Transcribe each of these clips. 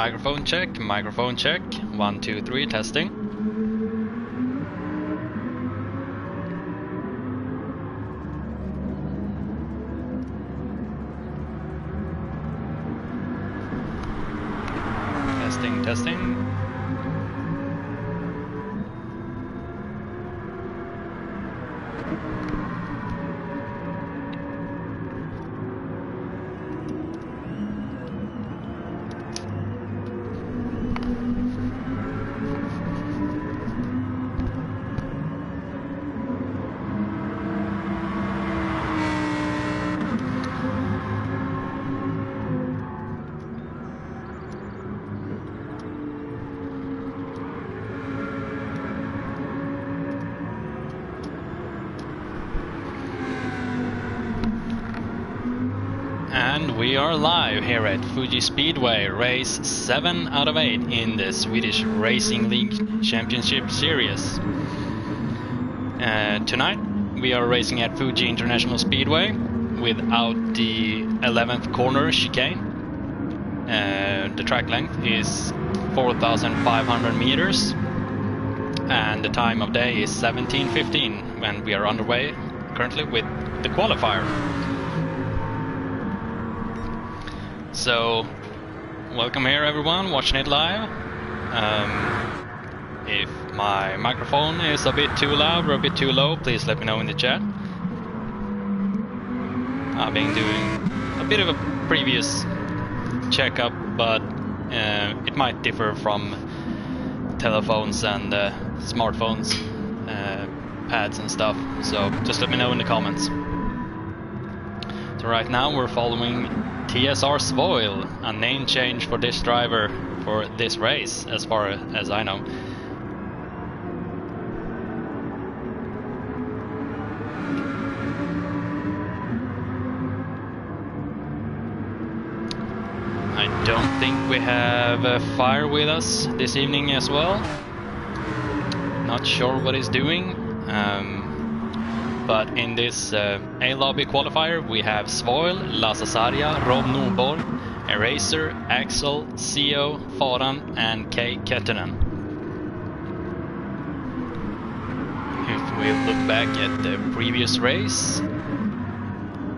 Microphone check, microphone check. 1, 2, 3, testing. Testing, testing. And we are live here at Fuji Speedway, race 7 out of 8 in the Swedish Racing League Championship Series. Tonight we are racing at Fuji International Speedway without the 11th corner chicane. The track length is 4,500 meters and the time of day is 17:15 when we are underway currently with the qualifier. So, welcome here everyone watching it live. If my microphone is a bit too loud or a bit too low, please let me know in the chat. I've been doing a bit of a previous checkup, but it might differ from telephones and smartphones, pads and stuff, so just let me know in the comments. So right now we're following TSR Svoil, a name change for this driver for this race, as far as I know. I don't think we have Fire with us this evening as well. Not sure what he's doing. But in this A-Lobby qualifier we have Svoil, Lasasaria, Rob Norborg, Eraser, Axel, CO, Faran and K. Kettinen. If we look back at the previous race,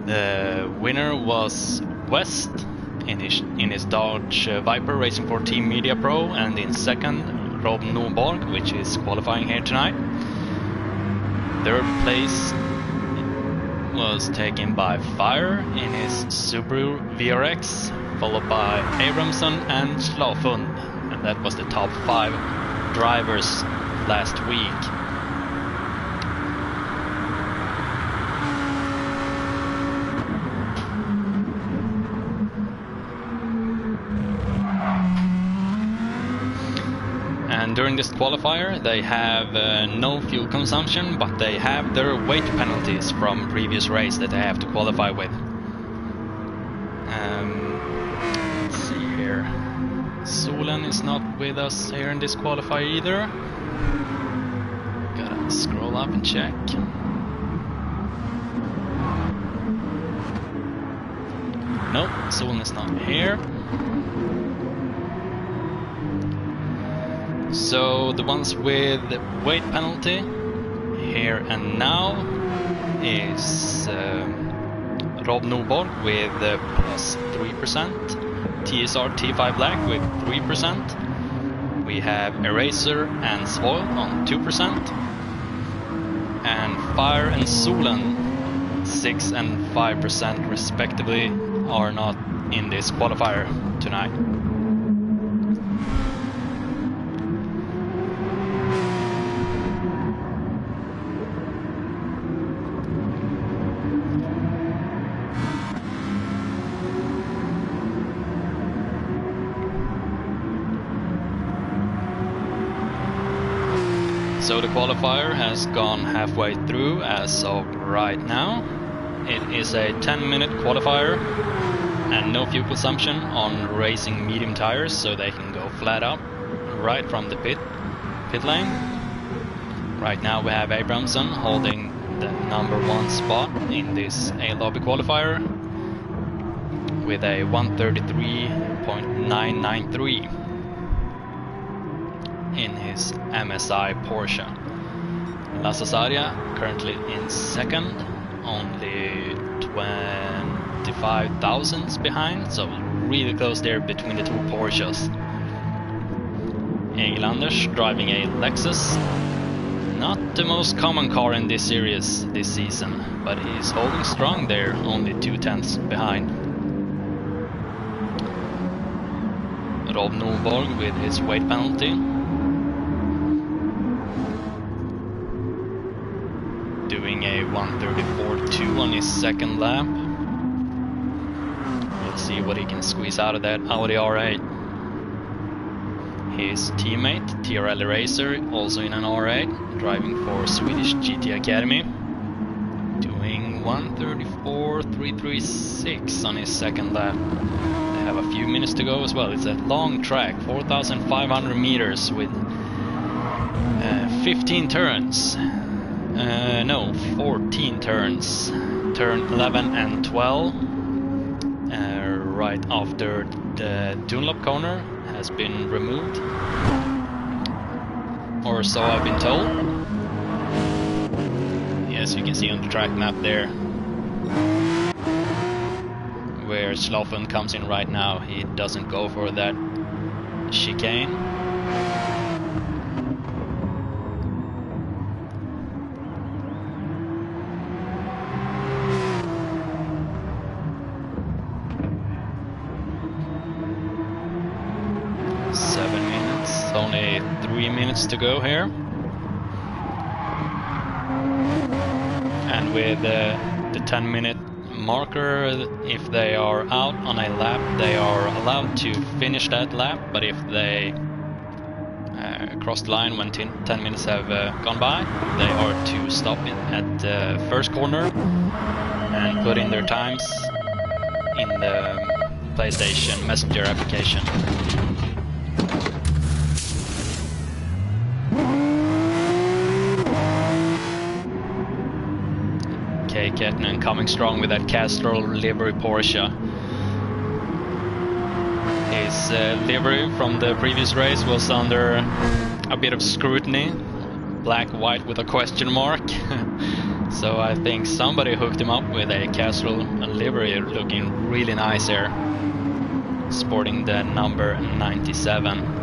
the winner was West in his Dodge Viper racing for Team Media Pro, and in second Rob Norborg, which is qualifying here tonight. Third place was taken by Fire in his Subaru VRX, followed by Abramson and Slafund, and that was the top 5 drivers last week. And during this qualifier they have no fuel consumption, but they have their weight penalties from previous race that they have to qualify with. Let's see here. Solen is not with us here in this qualifier either. Gotta scroll up and check. Nope, Solen is not here. So the ones with weight penalty here and now is Rob Norborg with plus 3%, TSR T5 Black with 3%, we have Eraser and Svoil on 2%, and Fire and Solen 6 and 5% respectively are not in this qualifier tonight. So the qualifier has gone halfway through as of right now. It is a 10-minute qualifier and no fuel consumption on racing medium tires, so they can go flat out right from the pit lane. Right now we have Abramson holding the #1 spot in this A-Lobby qualifier with a 1:33.993. in his MSI Porsche. Lasse Saria currently in second, only 25 thousandths behind, so really close there between the two Porsches. Egil Anders driving a Lexus. Not the most common car in this series this season, but he's holding strong there, only 2/10 behind. Rob Norborg with his weight penalty. Doing a 1:34.2 on his second lap. We'll see what he can squeeze out of that Audi R8. His teammate, TRL Racer, also in an R8, driving for Swedish GT Academy, doing 1:34.336 on his second lap. They have a few minutes to go as well. It's a long track, 4,500 meters with 15 turns. No, 14 turns. Turn 11 and 12, right after the Dunlop corner has been removed, or so I've been told. Yes, you can see on the track map there where Schlaufen comes in right now. He doesn't go for that chicane. Only 3 minutes to go here. And with the 10-minute marker, if they are out on a lap, they are allowed to finish that lap, but if they cross the line when 10 minutes have gone by, they are to stop it at the first corner and put in their times in the PlayStation Messenger application. Kettnen coming strong with that Castrol livery Porsche. His livery from the previous race was under a bit of scrutiny, black-white with a question mark. So I think somebody hooked him up with a Castrol livery, looking really nice here, sporting the number 97.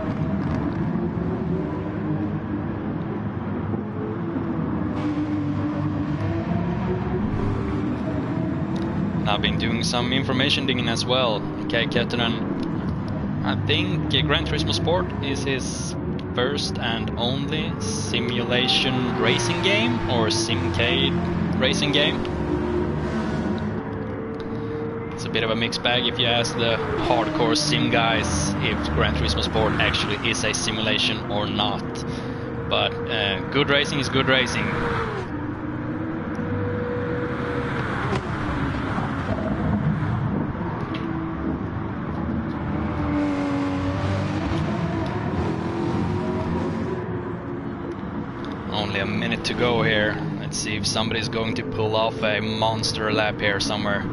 I've been doing some information digging as well. Kai Kettinen, I think Gran Turismo Sport is his first and only simulation racing game, or simcade racing game. It's a bit of a mixed bag if you ask the hardcore sim guys if Gran Turismo Sport actually is a simulation or not. But good racing is good racing. Only a minute to go here. Let's see if somebody's going to pull off a monster lap here somewhere.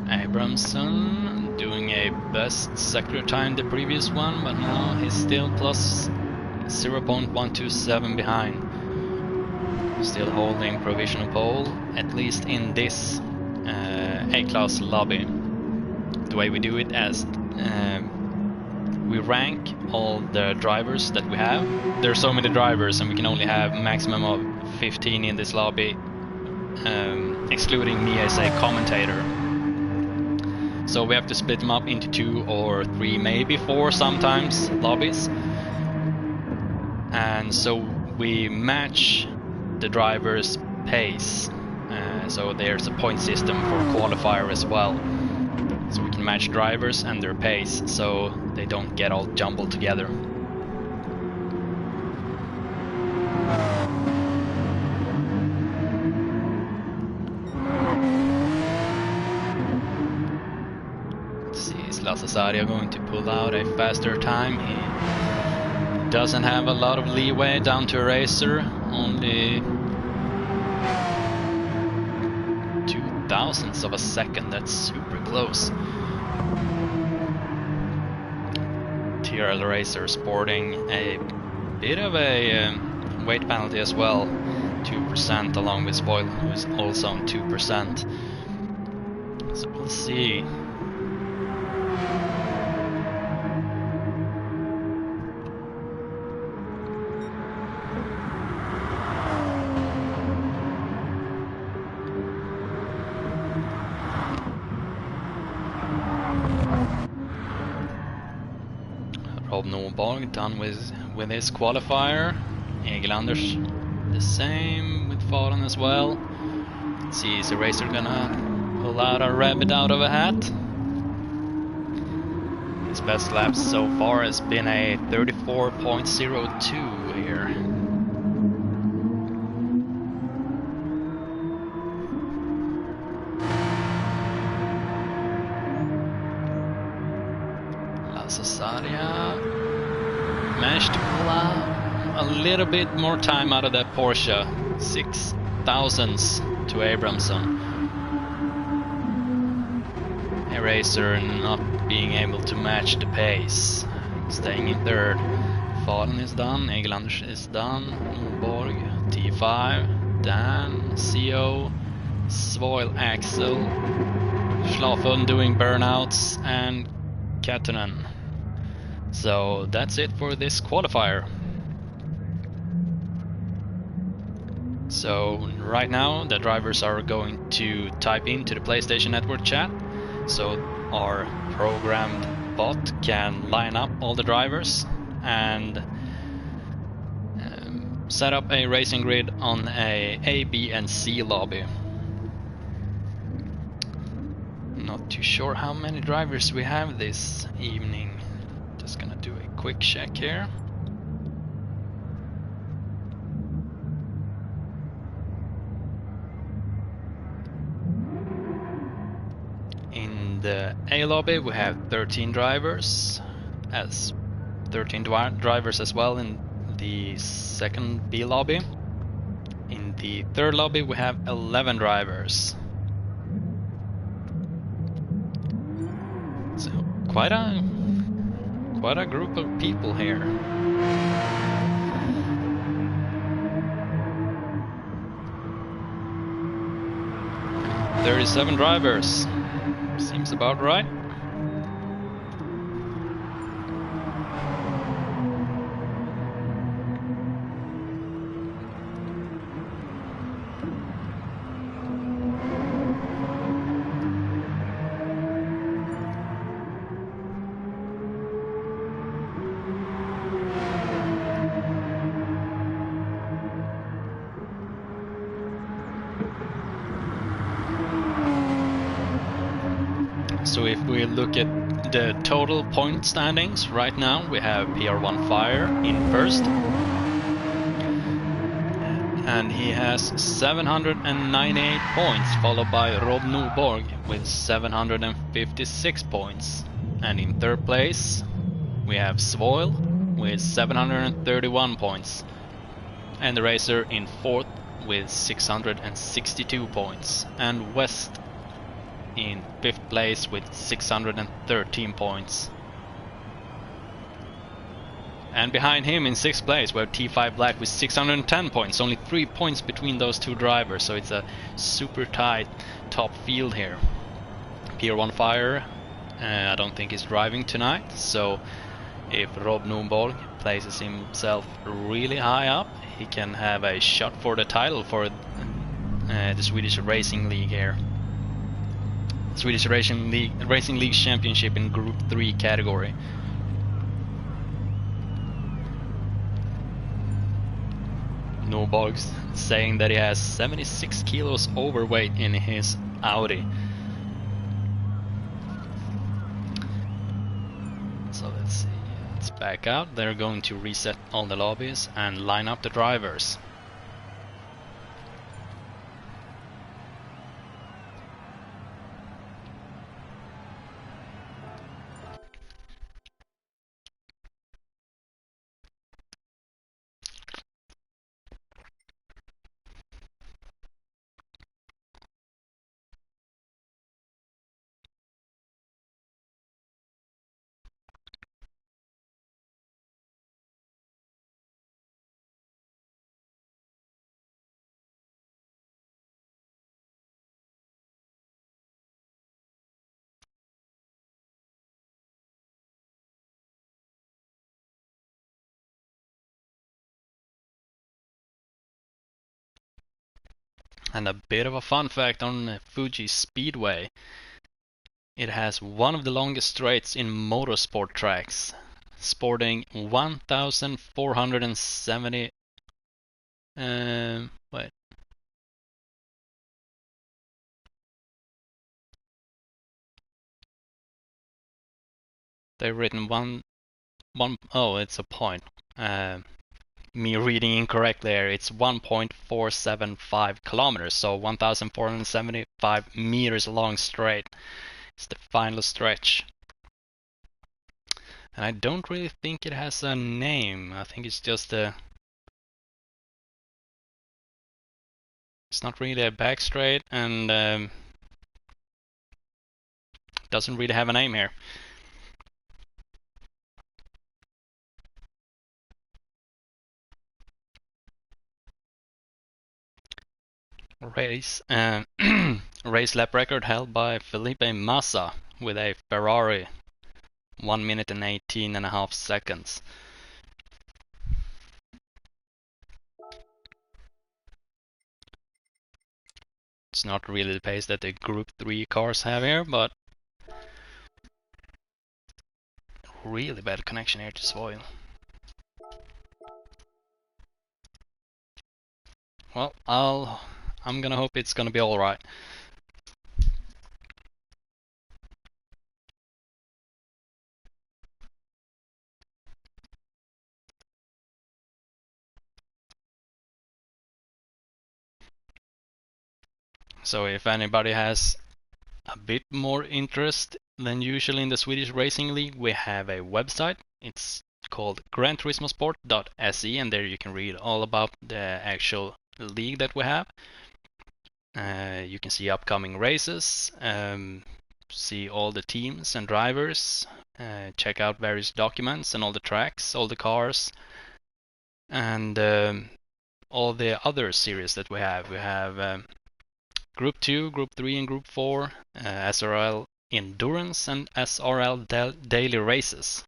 Abramson doing a best sector time the previous one, but now he's still plus 0.127 behind. Still holding provisional pole, at least in this A-class lobby. The way we do it as we rank all the drivers that we have. There are so many drivers and we can only have maximum of 15 in this lobby, excluding me as a commentator. So we have to split them up into 2 or 3, maybe 4 sometimes lobbies. And so we match the driver's pace. So there's a point system for qualifier as well. So we can match drivers and their pace, so they don't get all jumbled together. Let's see, is Lasse Saria going to pull out a faster time? He doesn't have a lot of leeway down to a racer, only thousandths of a second. That's super close. TRL Racer sporting a bit of a weight penalty as well. 2% along with Spoil, who is also on 2%. So we'll see. Rob Norborg done with his qualifier. Egil Anders the same with Fallen as well. Let's see, is the racer gonna pull out a rabbit out of a hat? His best lap so far has been a 34.02 here. Sasaria managed to pull out a little bit more time out of that Porsche. 6 thousandths to Abramson. A racer not being able to match the pace. Staying in third. Fallen is done, Egil Anders is done, Norborg, T5, Dan, CO, Svoil, Axel, Schlafun doing burnouts, and Katanen. So that's it for this qualifier. So right now the drivers are going to type into the PlayStation Network chat, so our programmed bot can line up all the drivers and set up a racing grid on A, B and C lobby. Not too sure how many drivers we have this evening. Just gonna do a quick check here. In the A lobby we have 13 drivers, as 13 drivers as well in the second B lobby. In the third lobby we have 11 drivers. So quite a group of people here. "37 drivers. Seems about right. So if we look at the total point standings right now, we have PR1 Fire in first, and he has 798 points, followed by Rob Norborg with 756 points. And in third place we have Svoil with 731 points, and the racer in fourth with 662 points, and West in 5th place with 613 points. And behind him in 6th place we have T5 Black with 610 points, only 3 points between those two drivers, so it's a super tight top field here. PR1 Fire, I don't think he's driving tonight, so if Rob Norborg places himself really high up, he can have a shot for the title for the Swedish Racing League here. Swedish Racing League Championship in Group 3 category. Norborg's saying that he has 76 kilos overweight in his Audi. So let's see, let's back out. They're going to reset all the lobbies and line up the drivers. And a bit of a fun fact on Fuji Speedway. It has one of the longest straights in motorsport tracks, sporting 1,470. Wait. They've written oh, it's a point. Me reading incorrect there. It's 1.475 kilometers, so 1,475 meters long straight. It's the final stretch. And I don't really think it has a name. I think it's just a... It's not really a back straight, and doesn't really have a name here. Race race lap record held by Felipe Massa with a Ferrari, 1 minute and 18.5 seconds. It's not really the pace that the Group 3 cars have here, but really bad connection here to Svoil. Well, I'm gonna hope it's gonna be alright. So if anybody has a bit more interest than usual in the Swedish Racing League, we have a website. It's called GranTurismosport.se, and there you can read all about the actual league that we have. You can see upcoming races, see all the teams and drivers, check out various documents and all the tracks, all the cars, and all the other series that we have. We have Group 2, Group 3, and Group 4, SRL Endurance, and SRL Daily Races.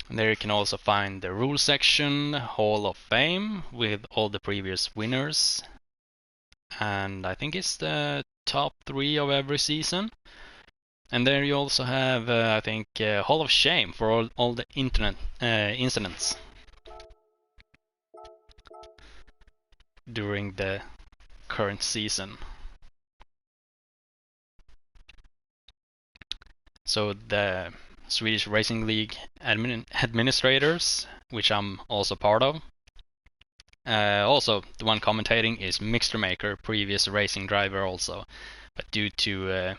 And there you can also find the rule section, Hall of Fame, with all the previous winners. And I think it's the top 3 of every season. And there you also have, I think, Hall of Shame for all the internet incidents during the current season. So the Swedish Racing League administrators, which I'm also part of. Also, the one commentating is Mixture Maker, previous racing driver also. But due to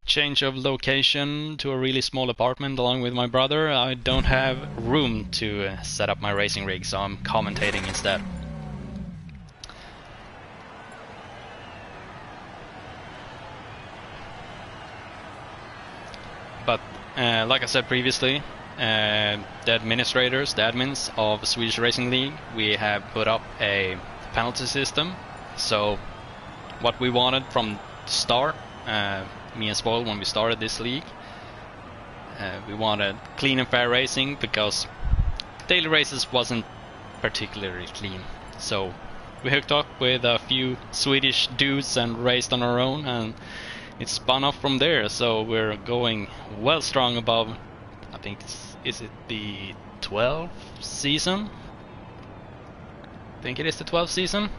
change of location to a really small apartment along with my brother, I don't have room to set up my racing rig, so I'm commentating instead. But like I said previously, the administrators, the admins of Swedish Racing League, we have put up a penalty system. So what we wanted from the start, me and Spoil, when we started this league, we wanted clean and fair racing because daily races wasn't particularly clean. So we hooked up with a few Swedish dudes and raced on our own, and it spun off from there. So we're going well strong above, I think, is it the 12th season? I think it is the 12th season.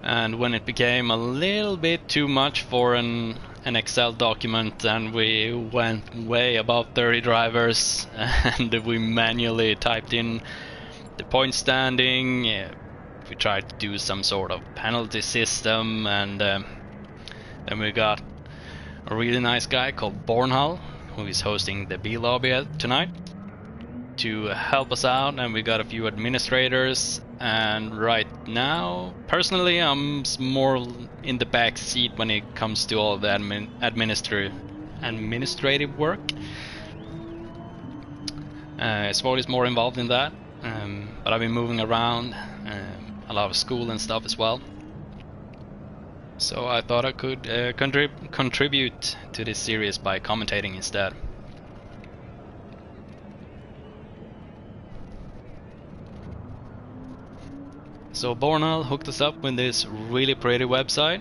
And when it became a little bit too much for an Excel document, and we went way above 30 drivers, and we manually typed in the point standing, we tried to do some sort of penalty system, and then we got a really nice guy called Bornhall, who is hosting the B Lobby tonight, to help us out, and we got a few administrators. And right now, personally, I'm more in the back seat when it comes to all the administrative work. Svod is more involved in that, but I've been moving around, a lot of school and stuff as well. So I thought I could contribute to this series by commentating instead. So Bornal hooked us up with this really pretty website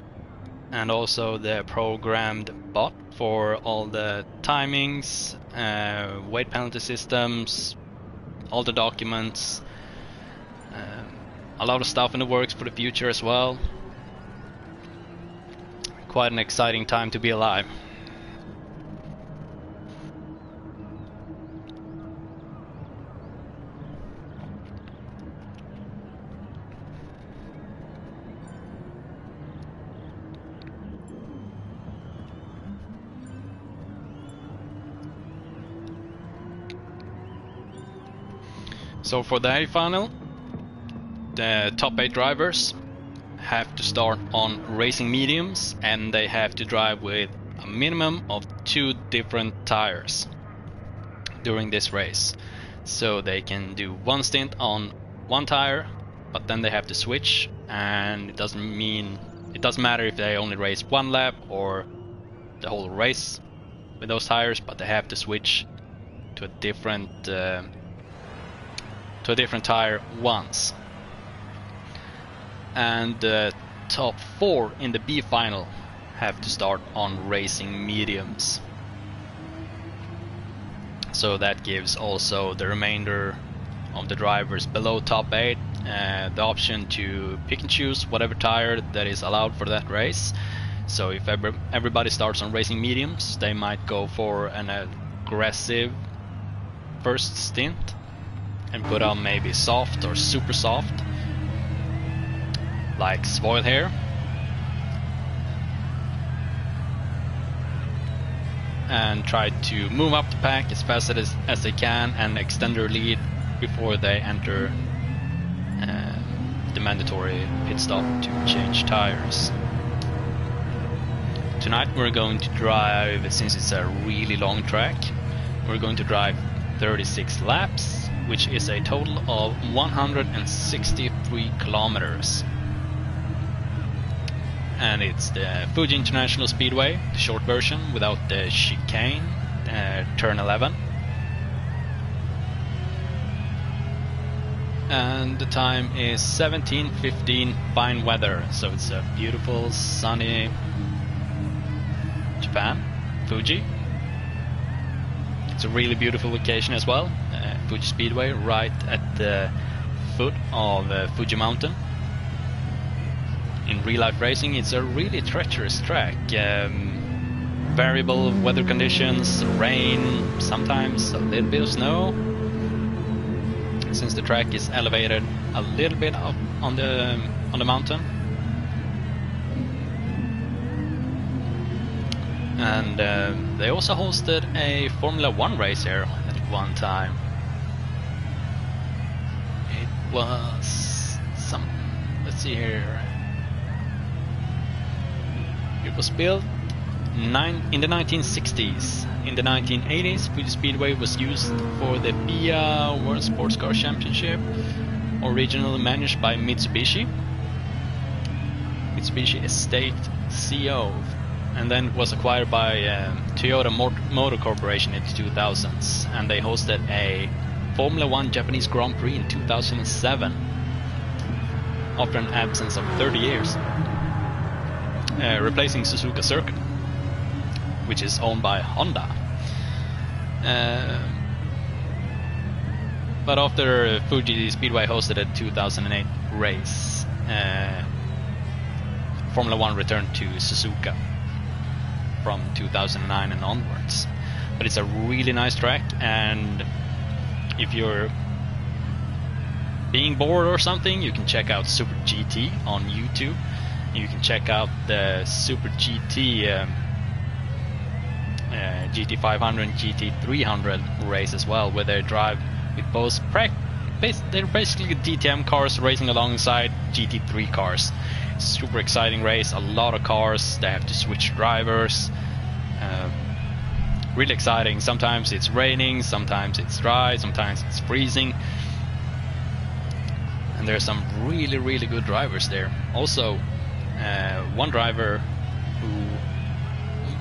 and also the programmed bot for all the timings, weight penalty systems, all the documents, a lot of stuff in the works for the future as well. Quite an exciting time to be alive. So for the A final, the top 8 drivers have to start on racing mediums, and they have to drive with a minimum of 2 different tires during this race. So they can do one stint on one tire, but then they have to switch, and it doesn't matter if they only race one lap or the whole race with those tires, but they have to switch to a different tire once. And the top 4 in the B final have to start on racing mediums. So that gives also the remainder of the drivers below top 8 the option to pick and choose whatever tire that is allowed for that race. So if everybody starts on racing mediums, they might go for an aggressive first stint and put on maybe soft or super soft, like Svoil here, and try to move up the pack as fast as they can and extend their lead before they enter the mandatory pit stop to change tires. Tonight we're going to drive, since it's a really long track, we're going to drive 36 laps, which is a total of 163 kilometers. And it's the Fuji International Speedway, the short version without the chicane, turn 11. And the time is 17:15, fine weather, so it's a beautiful sunny Japan, Fuji. It's a really beautiful location as well, Fuji Speedway, right at the foot of Fuji Mountain. In real life racing, it's a really treacherous track. Variable weather conditions, rain, sometimes a little bit of snow. Since the track is elevated a little bit up on the mountain. And they also hosted a Formula 1 race here at one time. It was let's see here. It was built in the 1960s. In the 1980s, Fuji Speedway was used for the FIA World Sports Car Championship, originally managed by Mitsubishi Estate CO, and then it was acquired by Toyota Motor Corporation in the 2000s, and they hosted a Formula 1 Japanese Grand Prix in 2007 after an absence of 30 years. Replacing Suzuka Circuit, which is owned by Honda. But after Fuji Speedway hosted a 2008 race, Formula 1 returned to Suzuka from 2009 and onwards. But it's a really nice track, and if you're being bored or something, you can check out Super GT on YouTube. You can check out the Super GT GT500 and GT300 race as well, where they drive with both they're basically DTM cars racing alongside GT3 cars. Super exciting race, a lot of cars, they have to switch drivers. Really exciting. Sometimes it's raining, sometimes it's dry, sometimes it's freezing. And there's some really good drivers there. Also, one driver who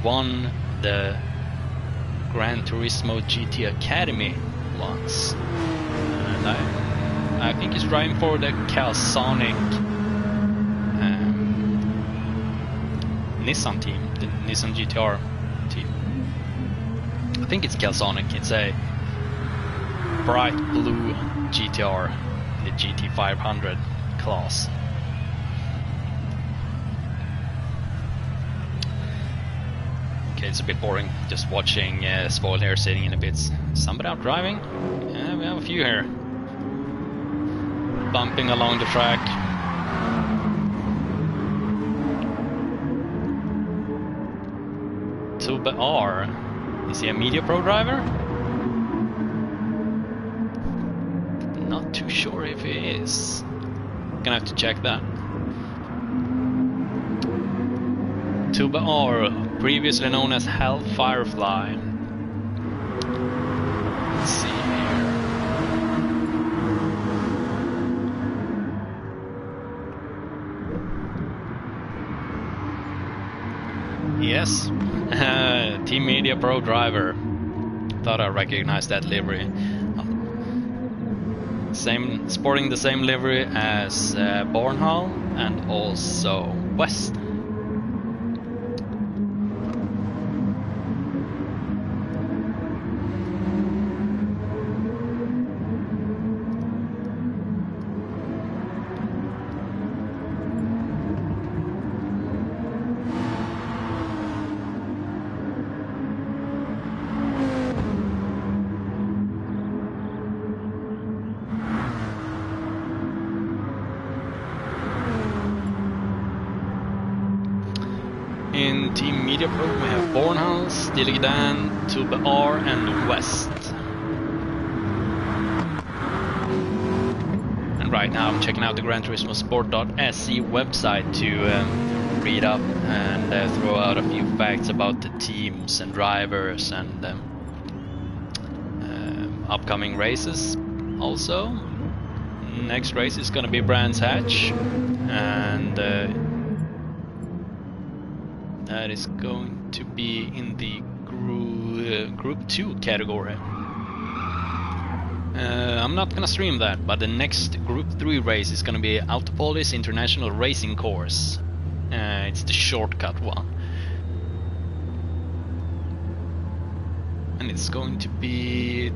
won the Gran Turismo GT Academy once, and I think he's driving for the Calsonic Nissan team, the Nissan GTR team. I think it's Calsonic. It's a bright blue GTR, the GT500 class. Okay, it's a bit boring just watching Spoil here sitting in the pits. Somebody out driving? Yeah, we have a few here. Bumping along the track. Tube R. Is he a Media Pro driver? Not too sure if he is. Gonna have to check that. Tube R, previously known as Hell Firefly. Let's see here. Yes, Team Media Pro driver. Thought I recognized that livery. Sporting the same livery as Bornhall and also West. In Team Media Pro we have Bornhall, Stilligdan, Tube R and West. And right now I'm checking out the Gran Turismo Sport.se website to read up and throw out a few facts about the teams and drivers and upcoming races also. Next race is gonna be Brands Hatch, and that is going to be in the Group 2 category. I'm not gonna stream that, but the next Group 3 race is gonna be Autopolis International Racing Course. It's the shortcut one. And it's going to be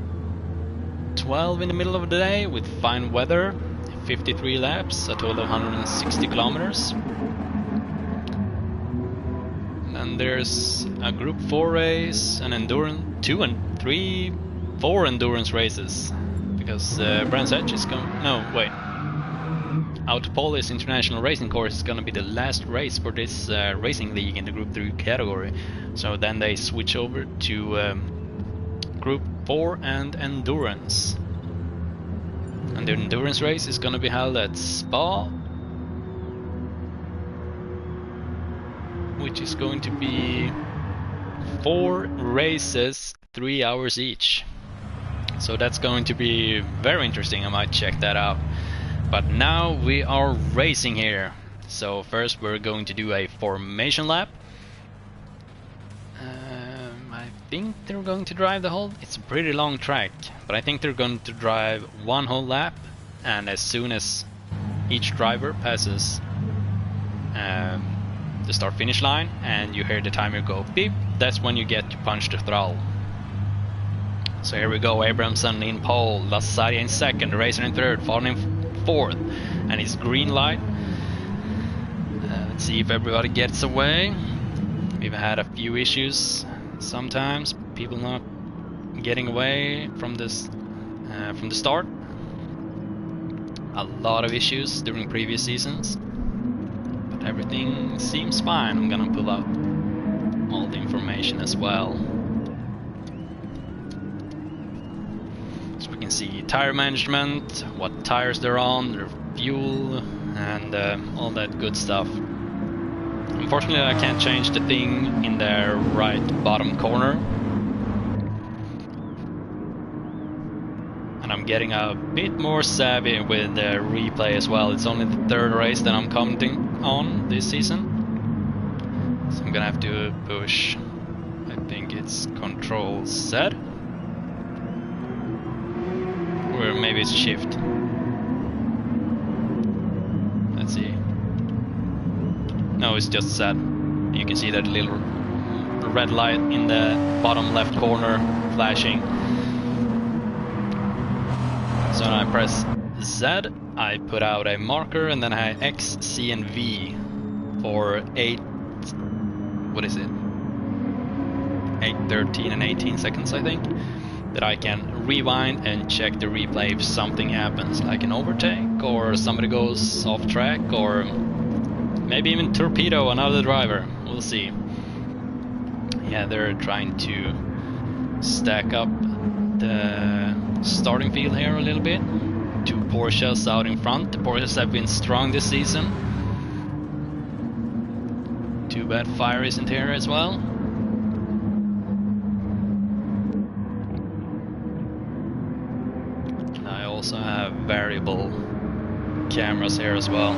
12 in the middle of the day with fine weather, 53 laps, a total of 160 kilometers. And there's a Group 4 race, an endurance, 4 endurance races, because Brands Hatch is going. No, wait. Autopolis International Racing Course is going to be the last race for this racing league in the Group 3 category. So then they switch over to Group 4 and endurance. And the endurance race is going to be held at Spa, which is going to be 4 races, 3 hours each. So that's going to be very interesting. I might check that out. But now we are racing here. So first we're going to do a formation lap. I think they're going to drive the whole. It's a pretty long track, but I think they're going to drive one whole lap, and as soon as each driver passes the start-finish line and you hear the timer go beep, that's when you get to punch the throttle. So here we go, Abramson in pole, Lassaria in second, Racer in third, Fallen in fourth, and it's green light. Let's see if everybody gets away. We've had a few issues sometimes, people not getting away from this from the start. A lot of issues during previous seasons. Everything seems fine. I'm gonna pull out all the information as well. So we can see tire management, what tires they're on, their fuel, and all that good stuff. Unfortunately I can't change the thing in the right bottom corner. And I'm getting a bit more savvy with the replay as well. It's only the third race that I'm commenting on this season. So I'm gonna have to push, I think it's Control Z. Or maybe it's Shift. Let's see. No, it's just Z. You can see that little red light in the bottom left corner flashing. So when I press Z, I put out a marker, and then I have X, C, and V for 8, what is it? 8, 13, and 18 seconds, I think, that I can rewind and check the replay if something happens, like an overtake, or somebody goes off track, or maybe even torpedo another driver. We'll see. Yeah, they're trying to stack up the starting field here a little bit. 2 Porsches out in front. The Porsches have been strong this season. Too bad fire isn't here as well. I also have variable cameras here as well.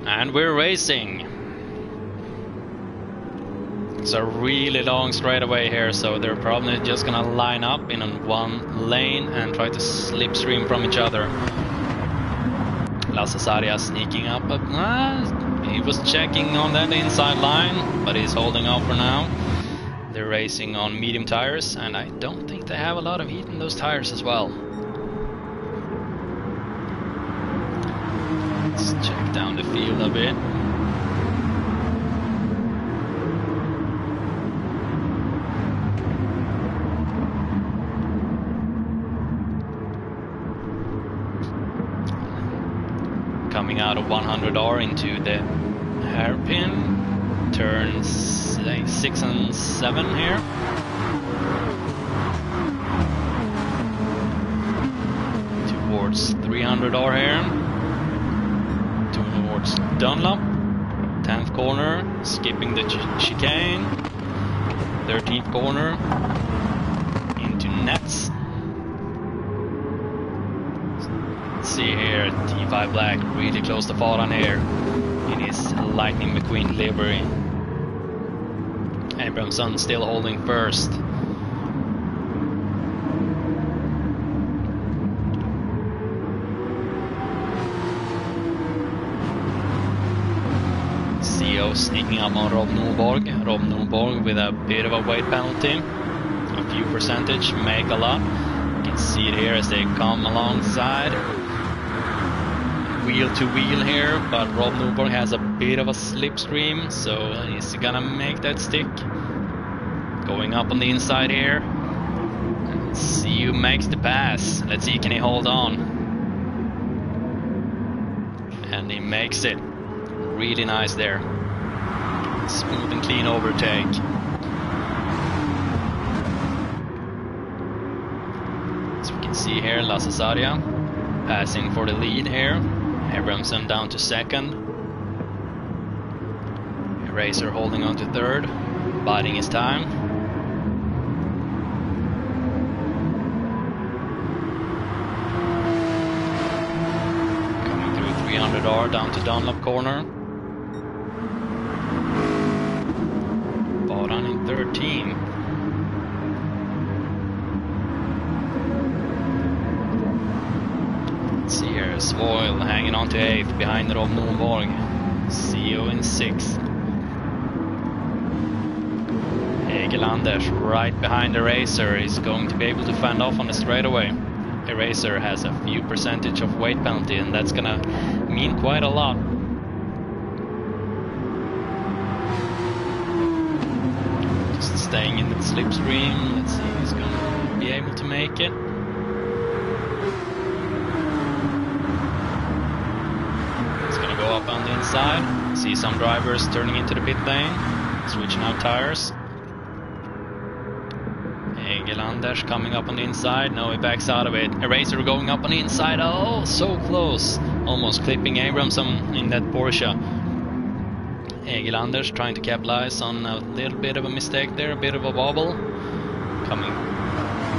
And we're racing. It's a really long straightaway here, so they're probably just gonna line up in one lane and try to slipstream from each other. Lasse Sarja sneaking up, but he was checking on that inside line, but he's holding off for now. They're racing on medium tires, and I don't think they have a lot of heat in those tires as well. Let's check down the field a bit. Coming out of 100R into the hairpin, turns like 6 and 7 here. Towards 300R here. Towards Dunlop, 10th corner, skipping the chicane, 13th corner, into nets. Let's see here, T5 Black really close to Faran here in his Lightning McQueen livery. Abramson still holding first. Sneaking up on Rob Norborg. Rob Norborg with a bit of a weight penalty. A few percentage, make a lot. You can see it here as they come alongside. Wheel to wheel here, but Rob Norborg has a bit of a slipstream, so he's gonna make that stick. Going up on the inside here. Let's see who makes the pass. Let's see, can he hold on? And he makes it. Really nice there. Smooth and clean overtake. As we can see here, Lasse Sarja passing for the lead here. Abramson down to second. Racer holding on to third, biding his time. Coming through 300R down to Dunlop corner. In 13. Let's see here, Svoil hanging on to 8th behind Rob Norborg. CEO in 6th. Egelanders right behind the Racer is going to be able to fend off on the straightaway. The Racer has a few percentage of weight penalty, and that's gonna mean quite a lot. Staying in the slipstream. Let's see if he's gonna be able to make it. It's gonna go up on the inside. See some drivers turning into the pit lane, switching out tires. Anders coming up on the inside. No, he backs out of it. Eraser going up on the inside. Oh, so close. Almost clipping Abramson in that Porsche. Anders trying to capitalize on a little bit of a mistake there, a bit of a wobble. Coming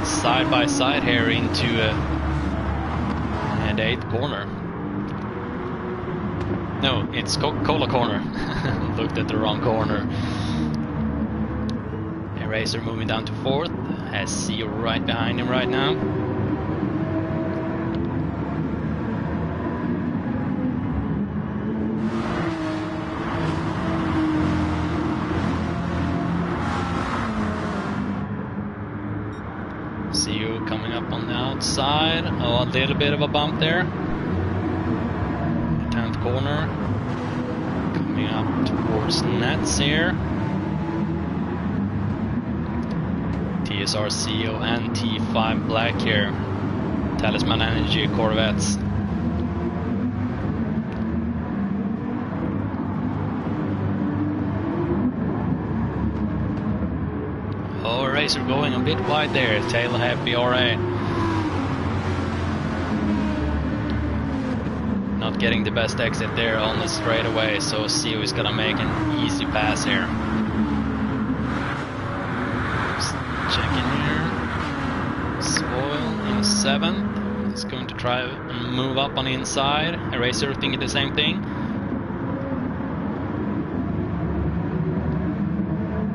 side by side here into the 8th corner. No, it's Coca-Cola corner. Looked at the wrong corner. Eraser moving down to 4th. Has CEO right behind him right now. CEO coming up on the outside. Oh, a little bit of a bump there. 10th corner. Coming up towards nets here. TSR CEO and T5 Black here. Talisman Energy Corvettes. Oh, Racer going a bit wide there. Tail happy RA. Not getting the best exit there on the straightaway, so CEO is gonna make an easy pass here. Checking here. Spoil in 7th. He's going to try and move up on the inside. Eraser thinking the same thing.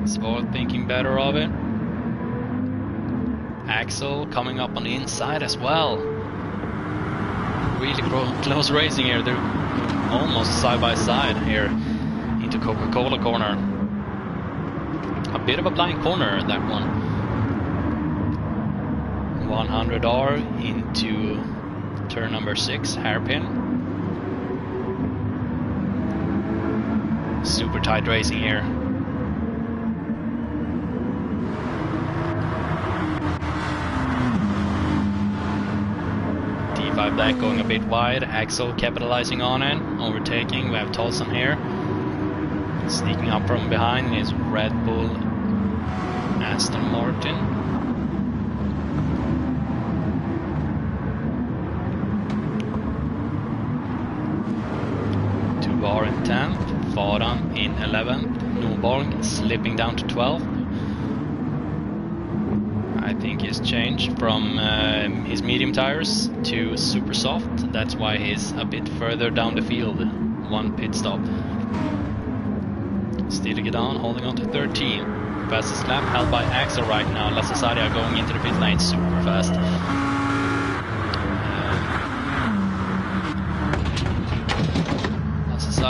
Spoil thinking better of it. Axel coming up on the inside as well. Really close racing here. They're almost side by side here into Coca-Cola corner. A bit of a blind corner, that one. 100R into turn number 6, hairpin. Super tight racing here. T5 Black going a bit wide, Axel capitalizing on it, overtaking. We have Tolson here. Sneaking up from behind is Red Bull Aston Martin. 2R in 10th, Faran in 11th, Norborg slipping down to 12th. I think he's changed from his medium tires to super soft. That's why he's a bit further down the field. One pit stop. Still to get on, holding on to 13. Fastest lap held by Axel right now. Lasse Sadia going into the pit lane super fast.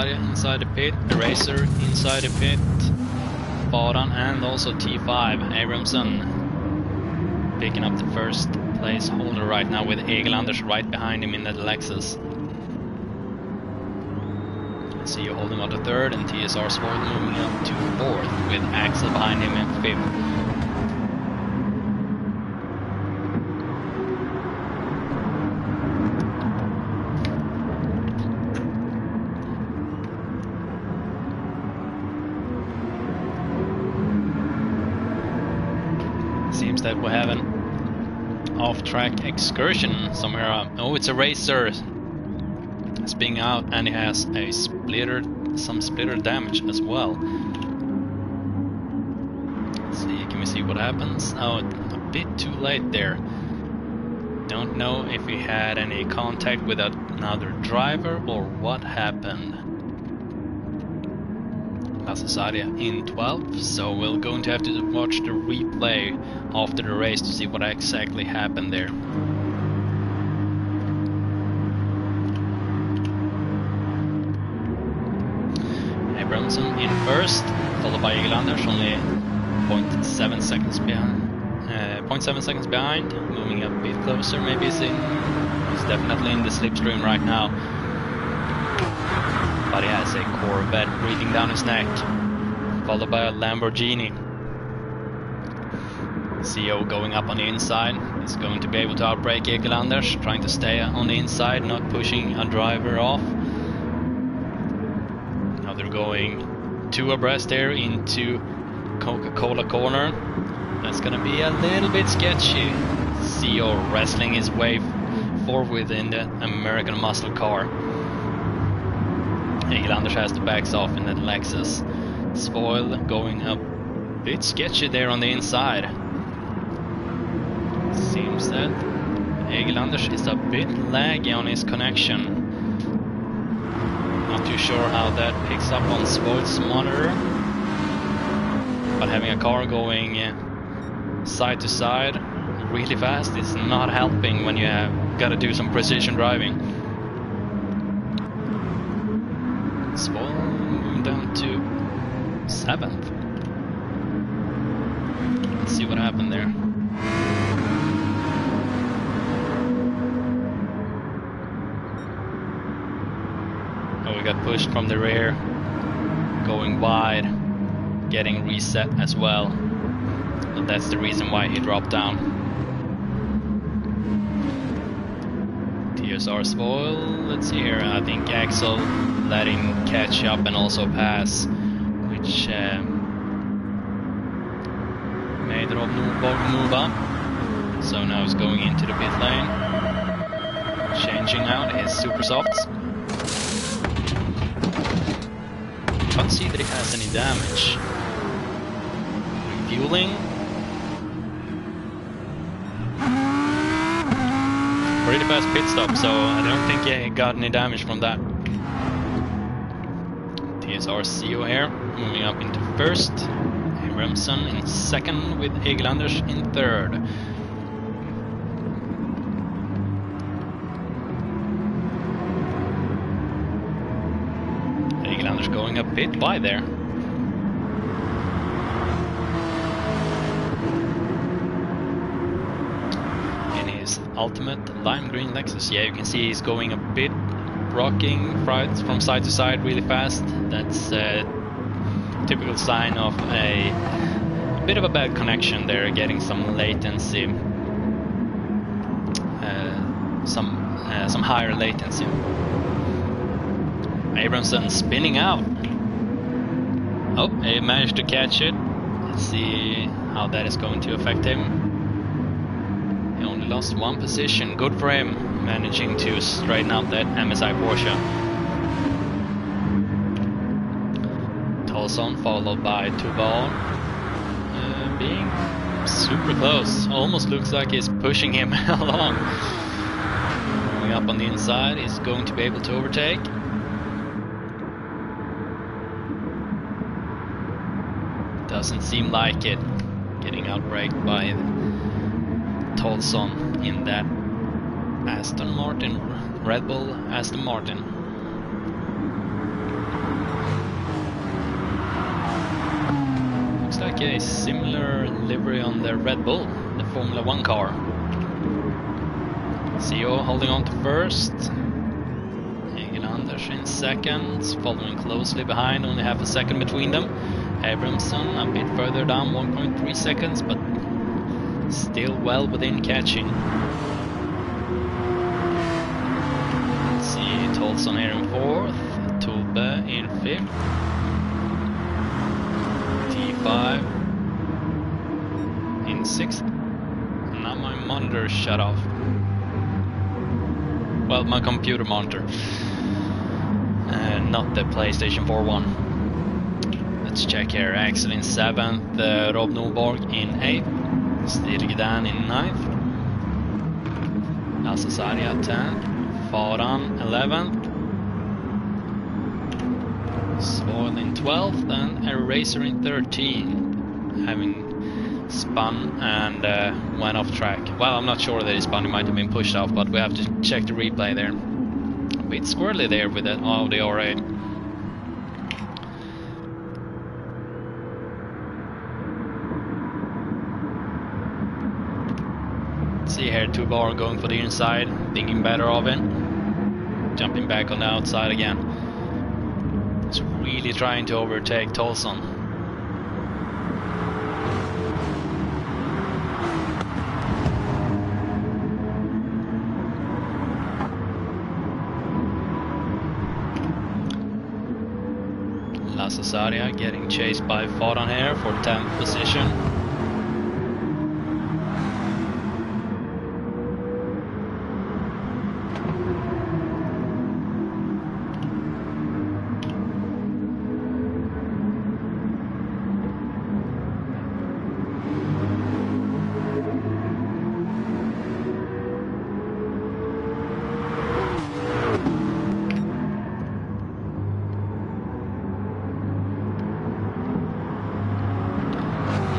Inside the pit, Eraser inside the pit, Faran and also T5 Abramson picking up the first place holder right now with Anders right behind him in that Lexus. See you holding on to 3rd and TSR Spoil moving up to 4th with Axel behind him in 5th. Seems that we have an off-track excursion somewhere. Oh, it's a Racer spinning out, and he has a some splitter damage as well. Let's see, can we see what happens? Oh, a bit too late there. Don't know if he had any contact with another driver or what happened. Sadia in 12th, so we're going to have to watch the replay after the race to see what exactly happened there. Abramson in 1st, followed by Anders, only 0.7 seconds behind. 0.7 seconds behind, moving a bit closer. Maybe he's definitely in the slipstream right now. But he has a Corvette breathing down his neck, followed by a Lamborghini. CO going up on the inside. He's going to be able to outbrake Anders, trying to stay on the inside, not pushing a driver off. Now they're going 2 abreast there into Coca-Cola corner. That's gonna be a little bit sketchy. CO wrestling his way forward in the American muscle car. Egil-Anders has the backs off in that Lexus. Spoil going a bit sketchy there on the inside. Seems that Egil-Anders is a bit laggy on his connection. Not too sure how that picks up on Spoil's monitor. But having a car going side to side really fast is not helping when you have got to do some precision driving. Spoil moving down to 7th. Let's see what happened there. Oh, we got pushed from the rear, going wide, getting reset as well. And that's the reason why he dropped down. TSR Spoil, let's see here. I think Axel let him catch up and also pass, which made Rob Nordborg move up. So now he's going into the pit lane, changing out his super softs. Can't see that he has any damage. Refueling. Pretty fast pit stop, so I don't think he got any damage from that. TSR CO here, moving up into 1st. Abramson in 2nd with Egil-Anders in 3rd. Egil-Anders going a bit wide there. Ultimate lime green Lexus. Yeah, you can see he's going a bit rocking from side to side really fast. That's a typical sign of a bit of a bad connection there, getting some latency, some higher latency. Abramson spinning out. Oh, he managed to catch it. Let's see how that is going to affect him. Only lost 1 position. Good for him, managing to straighten out that MSI Porsche. Tolson followed by Tuval, being super close. Almost looks like he's pushing him along. Moving up on the inside, he's going to be able to overtake. Doesn't seem like it. Getting outbraked by Tolson in that Aston Martin, Red Bull Aston Martin. Looks like a similar livery on the Red Bull, the Formula 1 car. CO holding on to 1st. Egil-Anders in 2nd, following closely behind, only half a second between them. Abramson a bit further down, 1.3 seconds, but still well within catching. Let's see, Tolson here in 4th, Tube in 5th, T5 in 6th. Now my monitor shut off. Well, my computer monitor, not the PlayStation 4 one. Let's check here. Axel in 7th, Rob Nordborg in 8th. Stirgedan in 9th, Al-Sasaria 10th, Faran 11th, Spoil in 12th, and Eraser in 13th, having spun and went off track. Well, I'm not sure that he spun, he might have been pushed off, but we have to check the replay there. A bit squirrely there with that Audi R8. See here, Tubar going for the inside, thinking better of it. Jumping back on the outside again. He's really trying to overtake Tolson. Saria getting chased by Fadan here for 10th position.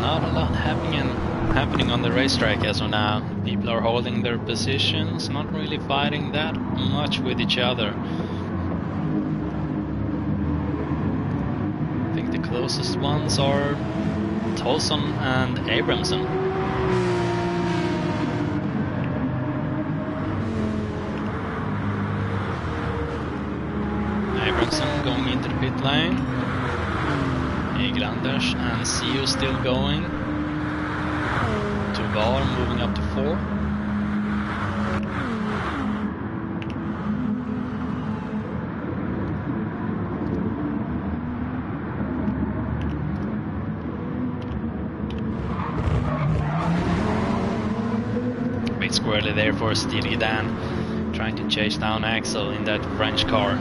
Not a lot happening on the racetrack as of now. People are holding their positions, not really fighting that much with each other. I think the closest ones are Tolson and Abramson. Abramson going into the pit lane. Eglanders and Sio still going. Tovar moving up to 4. A bit squarely there for Steely Dan, trying to chase down Axel in that French car.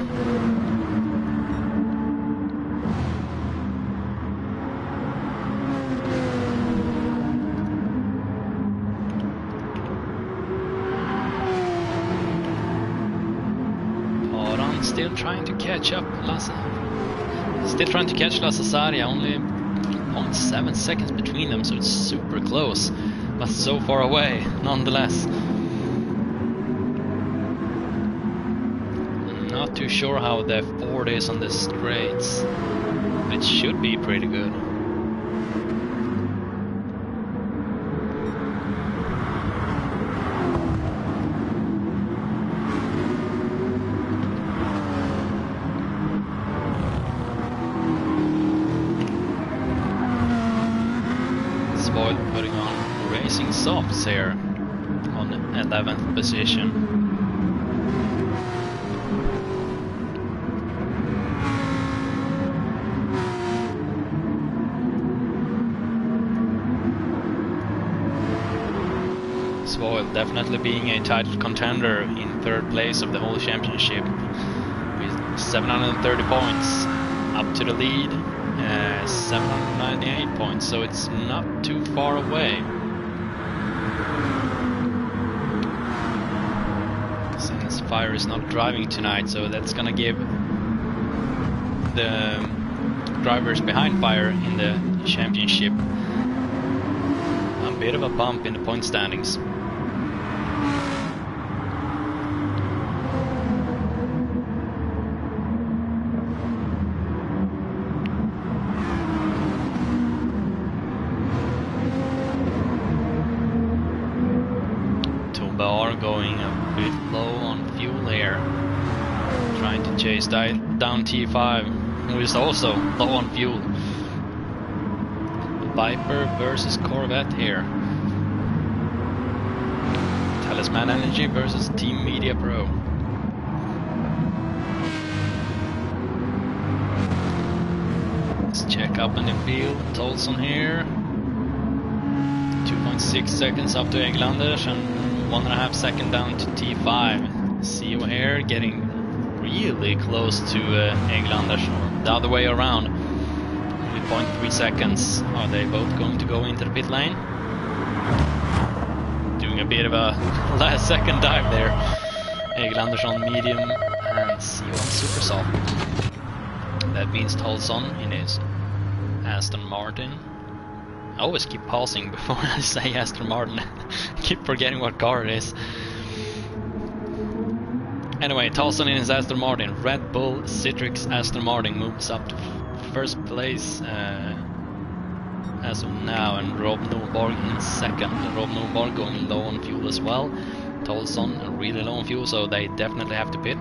Still trying to catch up Lasse. Still trying to catch Lasse Saria, only 0.7 seconds between them, so it's super close, but so far away nonetheless. I'm not too sure how the Ford is on the straights, but it should be pretty good. Putting on racing softs here on 11th position. Svoil definitely being a title contender in 3rd place of the whole championship with 730 points up to the lead. 798 points, so it's not too far away. Since Fire is not driving tonight, so that's gonna give the drivers behind Fire in the championship a bit of a bump in the point standings. Going a bit low on fuel here, trying to chase down T5, who is also low on fuel. Viper versus Corvette here. Talisman Energy versus Team Media Pro. Let's check up in the field. Tolson here. 2.6 seconds up to Eglanders and 1.5 seconds down to T5. Sio here getting really close to Eglanders, or the other way around. Only 0.3 seconds. Are they both going to go into the pit lane? Doing a bit of a last second dive there. Eglanders on medium and Sio on super soft. That means Tolson in his Aston Martin. I always keep pausing before I say Aston Martin. Keep forgetting what car it is. Anyway, Tolson in his Aston Martin. Red Bull Citrix Aston Martin moves up to 1st place as of now, and Rob Norborg in 2nd. Rob Norborg going low on fuel as well. Tolson really low on fuel, so they definitely have to pit.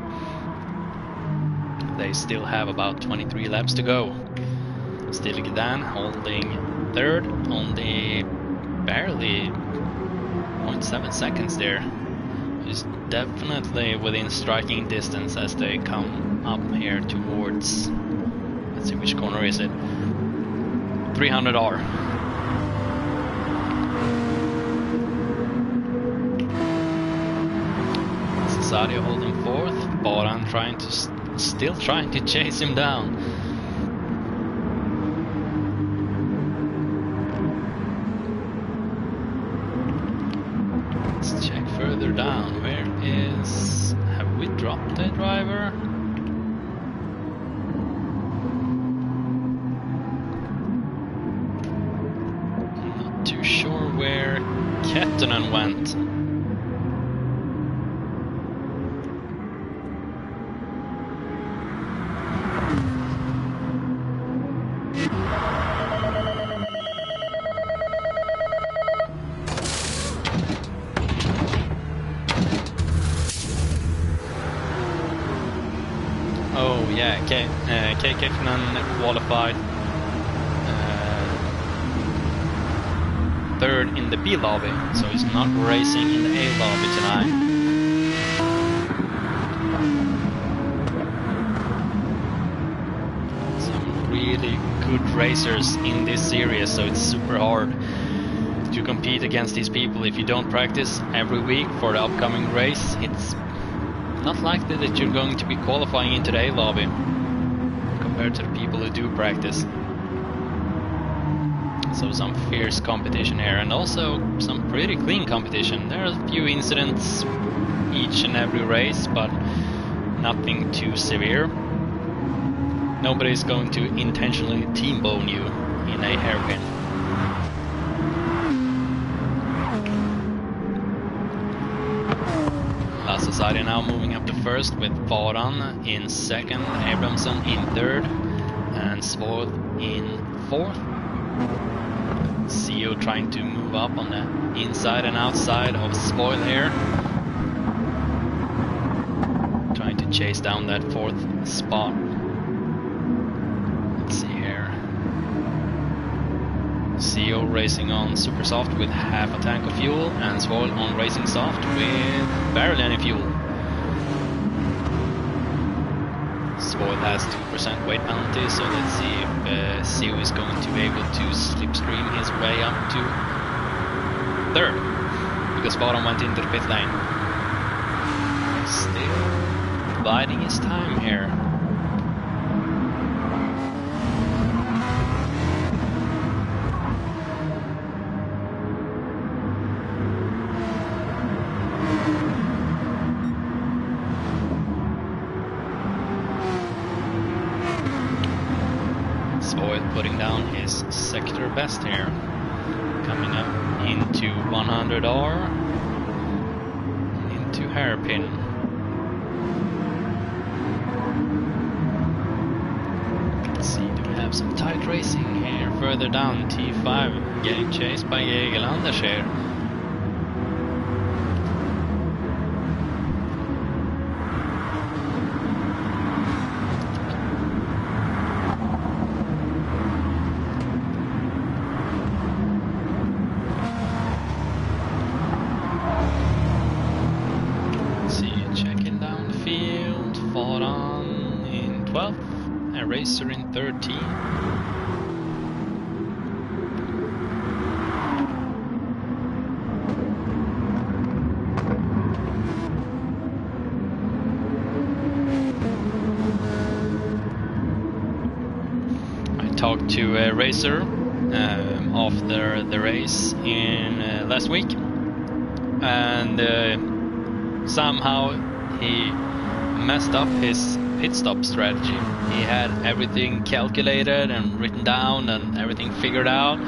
They still have about 23 laps to go. Still Gdan holding 3rd, only barely 0.7 seconds there. Is definitely within striking distance as they come up here towards, I Let's see, which corner is it? 300R. Sadia holding fourth, Baran trying to still trying to chase him down. Let's check further down. Where is... have we dropped the driver? Not too sure where Kettunen went. Oh yeah, K Kettunen qualified third in the B lobby, so he's not racing in the A lobby tonight. Some really good racers in this series, so it's super hard to compete against these people if you don't practice every week for the upcoming race. It's not likely that you're going to be qualifying into the A lobby compared to the people who do practice. So some fierce competition here, and also some pretty clean competition. There are a few incidents each and every race, but nothing too severe. Nobody's going to intentionally T-bone you in a hairpin. Society now moving up to first with Varan in second, Abramson in third, and Svoth in fourth. CEO trying to move up on the inside and outside of Svoth here, trying to chase down that fourth spot. Let's see here. CEO racing on super soft with half a tank of fuel, and Svoth on racing soft with barely any fuel. Svoth has 2% weight penalty, so let's see if CEO is going to be able to slipstream his way up to third, because Baran went into the pit lane. Still biding his time here. Putting down his sector best here, coming up into 100R, into hairpin. Let's see, do we have some tight racing here further down? T5 getting chased by Jägerlanders here. Racer in 13. I talked to a racer after the race in last week, and somehow he messed up his pit stop strategy. He had everything calculated and written down and everything figured out,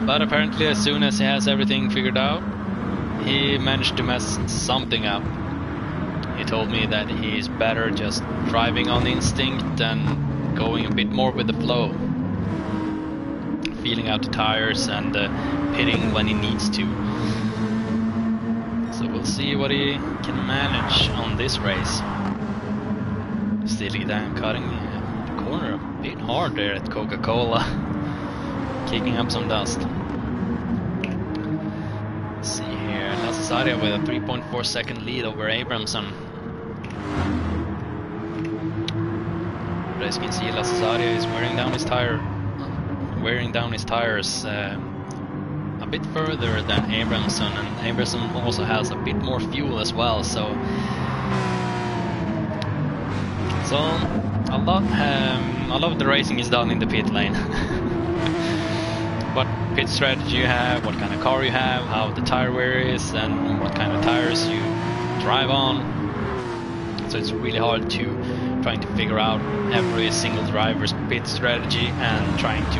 but apparently as soon as he has everything figured out, he managed to mess something up. He told me that he's better just driving on instinct and going a bit more with the flow, feeling out the tires and pitting when he needs to. So we'll see what he can manage on this race. Steely Dan cutting the corner a bit hard there at Coca-Cola, kicking up some dust. Let's see here, Lasasaria with a 3.4 second lead over Abramson. But as you can see, Lassaria is wearing down his tires a bit further than Abramson, and Abramson also has a bit more fuel as well. So a lot of the racing is done in the pit lane. What pit strategy you have, what kind of car you have, how the tire wear is, and what kind of tires you drive on. So it's really hard trying to figure out every single driver's pit strategy and trying to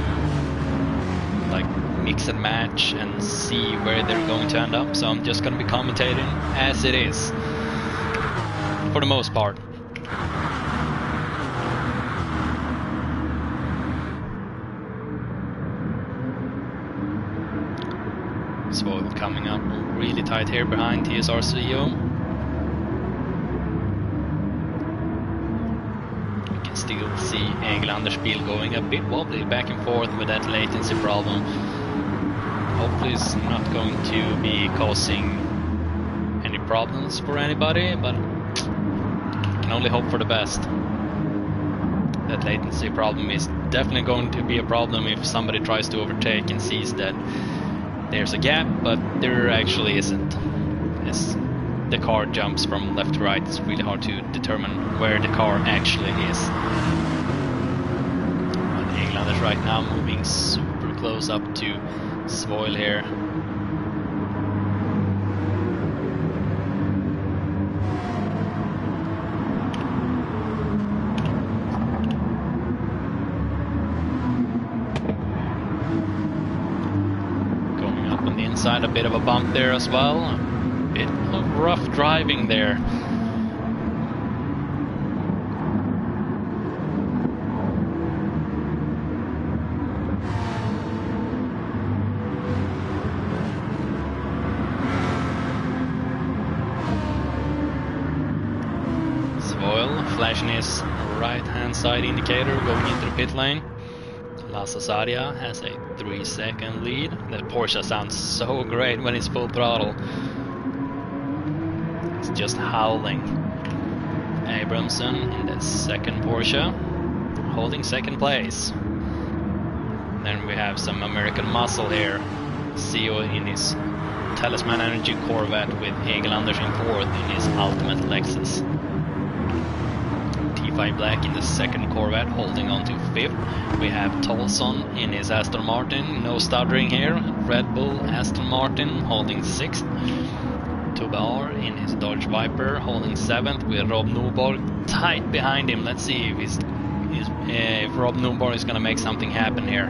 like mix and match and see where they're going to end up. So I'm just going to be commentating as it is for the most part. So coming up really tight here behind TSR CEO. You can still see Egil Andersbil going a bit wobbly back and forth with that latency problem. Hopefully it's not going to be causing any problems for anybody, but can only hope for the best. That latency problem is definitely going to be a problem if somebody tries to overtake and sees that there's a gap, but there actually isn't. As the car jumps from left to right, it's really hard to determine where the car actually is. But England is right now moving super close up to Svoil here. A bit of a bump there as well, a bit of rough driving there. Svoil flashing his right hand side indicator going into the pit lane. Lassaria has a 3-second lead. The Porsche sounds so great when it's full throttle. It's just howling. Abramson in the second Porsche, holding second place. Then we have some American muscle here. CEO in his Talisman Energy Corvette with Egil Andersson fourth in his Ultimate Lexus. T5 Black in the second Corvette, holding on to fifth. We have Tolson in his Aston Martin, no stuttering here. Red Bull Aston Martin holding sixth. Tubar in his Dodge Viper holding seventh, with Rob Newborg tight behind him. Let's see if Rob Newborg is gonna make something happen here.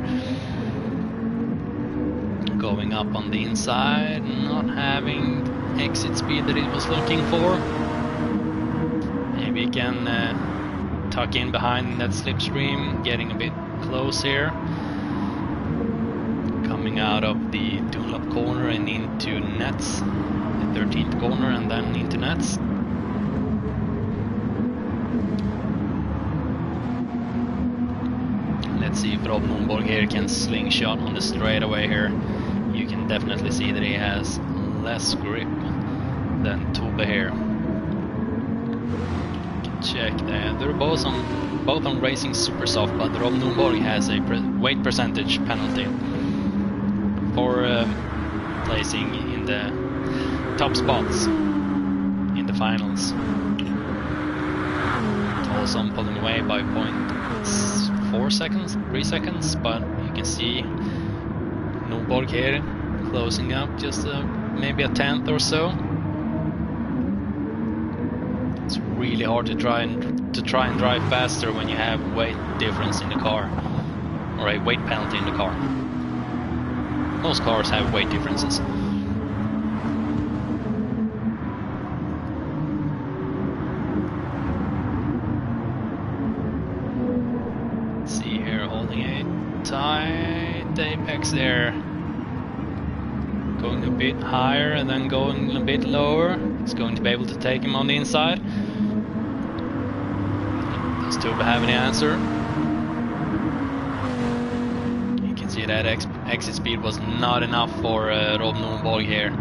Going up on the inside, not having exit speed that he was looking for. Maybe he can tuck in behind that slipstream, getting a bit close here. Coming out of the Dunlop corner and into nets, the 13th corner, and then into nets. Let's see if Rob Nordborg here can slingshot on the straightaway here. You can definitely see that he has less grip than Tube here. Check that. They're both on racing super soft, but Rob Nordborg has a weight percentage penalty for placing in the top spots in the finals. Also pulling away by 0.4 seconds, 3 seconds, but you can see Nordborg here closing up just maybe a tenth or so. It's really hard to try and drive faster when you have weight difference in the car, or a weight penalty in the car. Most cars have weight differences. Let's see here, holding a tight apex there. Going a bit higher and then going a bit lower. It's going to be able to take him on the inside. Does Tube have any answer? You can see that exit speed was not enough for Rob Nordborg here.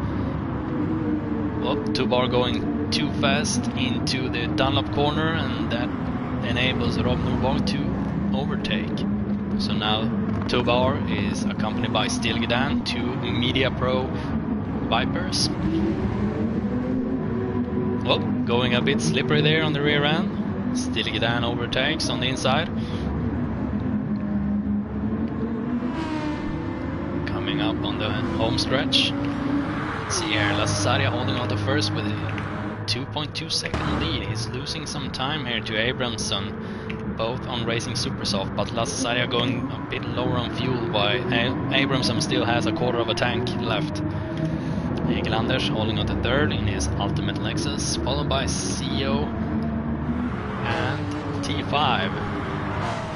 Oh, Tubar going too fast into the Dunlop corner, and that enables Rob Norvog to overtake. So now Tobar is accompanied by Stilgedan, 2 Media Pro Vipers. Well, going a bit slippery there on the rear end. Stilgedan overtakes on the inside. Coming up on the home stretch. Let's see here, Lassaria holding on to first with a 2.2 second lead. He's losing some time here to Abramson, both on racing Supersoft, but Lassaria going a bit lower on fuel, while Abramson still has a quarter of a tank left. Egelanders holding on to third in his Ultimate Lexus, followed by CEO and T5.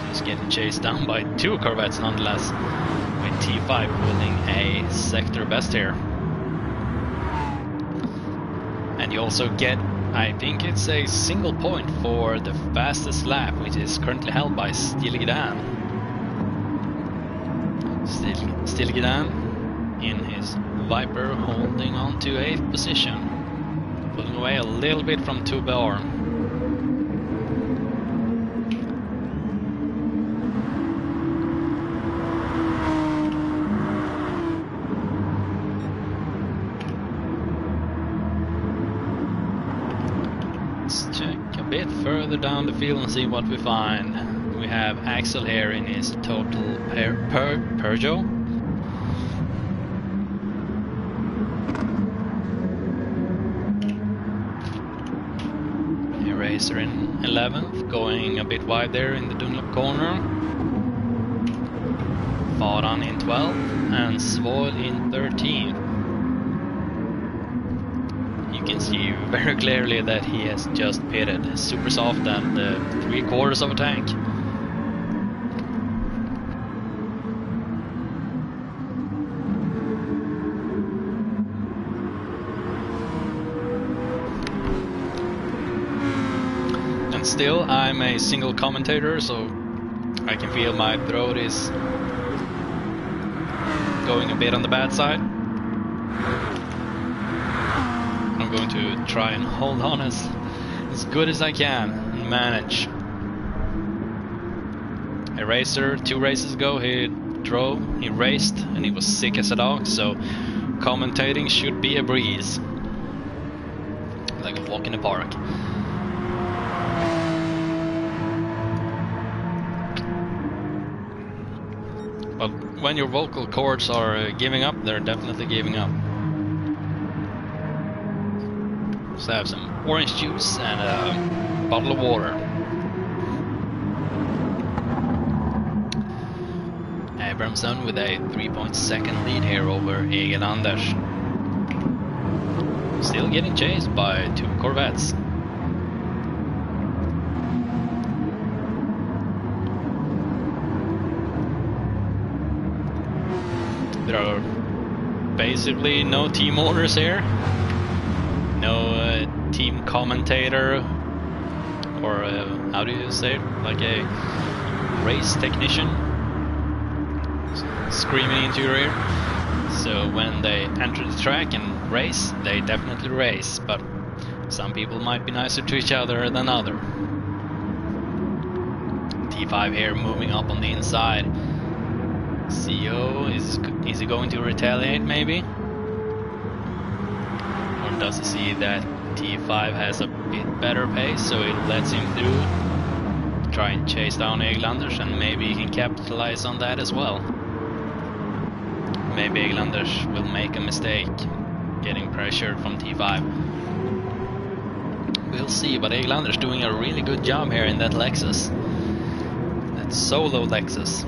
Just getting chased down by 2 Corvettes nonetheless, with T5 pulling a sector best here. And you also get, I think it's a single point for the fastest lap, which is currently held by Stilgedan. Stilgedan in his Viper holding on to 8th position, pulling away a little bit from Tobar. Let's check a bit further down the field and see what we find. We have Axel here in his total Peugeot. Racer in 11th, going a bit wide there in the Dunlop corner. Faran in 12th and Svoil in 13th. You can see very clearly that he has just pitted. Super soft and 3/4 of a tank. Still, I'm a single commentator, so I can feel my throat is going a bit on the bad side. I'm going to try and hold on as good as I can and manage. A racer 2 races ago, he raced, and he was sick as a dog, so commentating should be a breeze. Like a walk in the park. But when your vocal cords are giving up, they're definitely giving up. So I have some orange juice and a bottle of water. Abramson with a 3-point-second lead here over Egelanders. Still getting chased by 2 Corvettes. There are basically no team owners here, no team commentator, or how do you say it, like a race technician screaming into your ear. So when they enter the track and race, they definitely race, but some people might be nicer to each other than others. T5 here moving up on the inside. CEO, is he going to retaliate maybe? Or does he see that T5 has a bit better pace, so it lets him through? Try and chase down Egelanders, and maybe he can capitalize on that as well. Maybe Egelanders will make a mistake, getting pressured from T5. We'll see, but Egelanders doing a really good job here in that Lexus. That solo Lexus.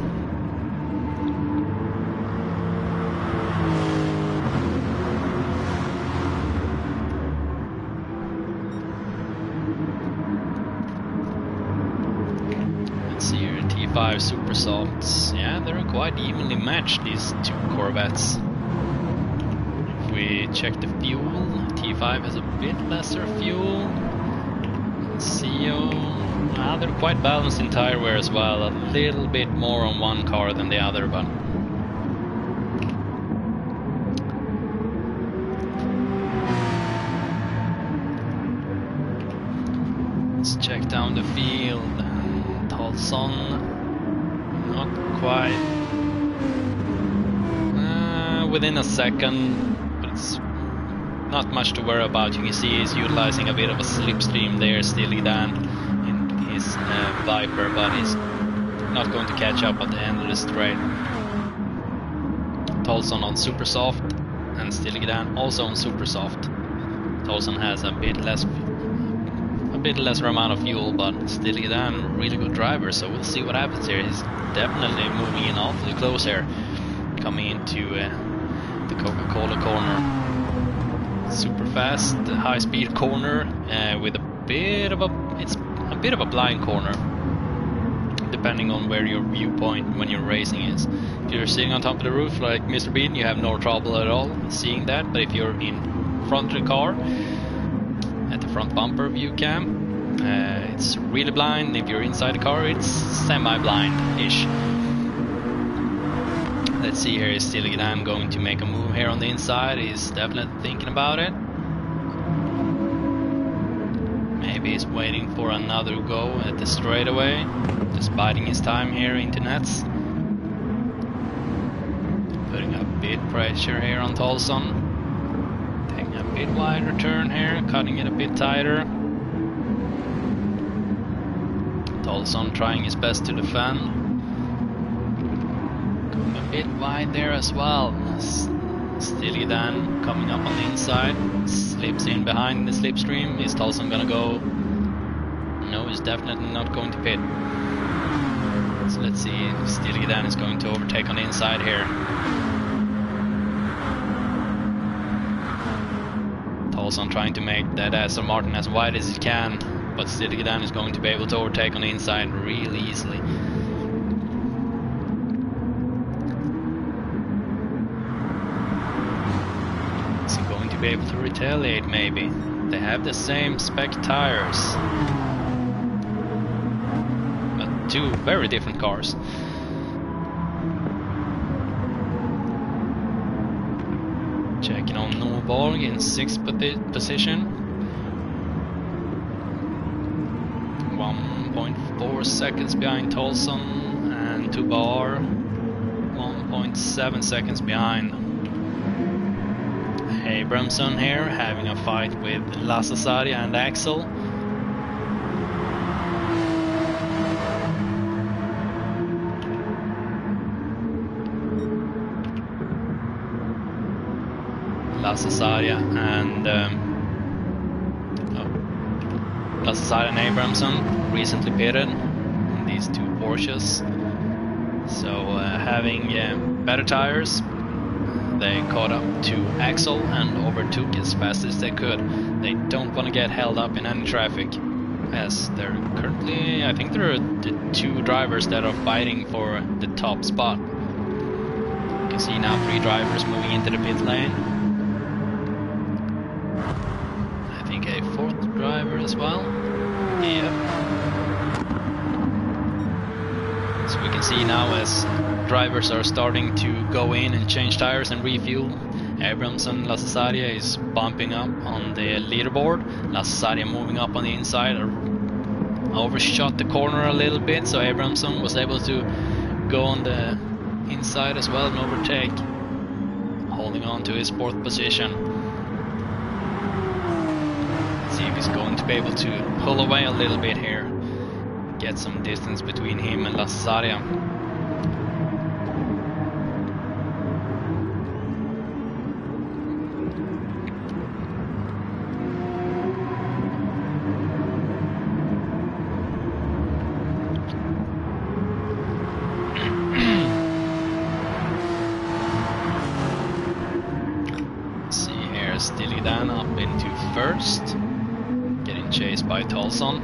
T5 Super Softs, yeah, they're quite evenly matched, these 2 Corvettes. If we check the fuel, T5 has a bit lesser fuel. CEO, they're quite balanced in tire wear as well, a little bit more on one car than the other, but let's check down the field. Tolson, not quite within a second, but it's not much to worry about. You can see he's utilizing a bit of a slipstream there, Steely Dan in his Viper, but he's not going to catch up at the end of the straight. Tolson on super soft and Steely Dan also on super soft. Tolson has a bit less amount of fuel, but Steely Dan really good driver, so we'll see what happens here. He's definitely moving in awfully close here, coming into the Coca-Cola corner. Super fast, high speed corner with a bit of a blind corner, depending on where your viewpoint when you're racing is. If you're sitting on top of the roof like Mr. Bean, you have no trouble at all seeing that, but if you're in front of the car, at the front bumper view cam, it's really blind. If you're inside the car, it's semi-blind-ish. Let's see here, is Steely Dan going to make a move here on the inside? He's definitely thinking about it. Maybe he's waiting for another go at the straightaway, just biding his time here into nets. Putting a bit pressure here on Tolson. Taking a bit wider turn here, cutting it a bit tighter. Tolson trying his best to defend. Going a bit wide there as well. Steely Dan coming up on the inside, slips in behind the slipstream. Is Tolson gonna go? No, he's definitely not going to pit. So let's see if Steely Dan is going to overtake on the inside here. Tolson trying to make that Aston Martin as wide as he can, but Steely Dan is going to be able to overtake on the inside really easily. Is he going to be able to retaliate maybe? They have the same spec tires, but two very different cars. Checking on Norborg in 6th position. 1.4 seconds behind Tolson, and Tubar 1.7 seconds behind. Abramson here having a fight with Lassasaria and Axel. Lassasaria and Abramson recently pitted in these two Porsches, so having better tires, they caught up to Axel and overtook as fast as they could. They don't want to get held up in any traffic, as they're currently, I think there are the two drivers that are fighting for the top spot. You can see now 3 drivers moving into the pit lane. I think a 4th driver as well. Yeah. So we can see now as drivers are starting to go in and change tires and refuel. Abramson, Lassasaria is bumping up on the leaderboard. Lassasaria moving up on the inside, overshot the corner a little bit, so Abramson was able to go on the inside as well and overtake, holding on to his 4th position. Let's see if he's going to be able to pull away a little bit here, get some distance between him and Lassasaria. Steely Dan up into 1st, getting chased by Tolson.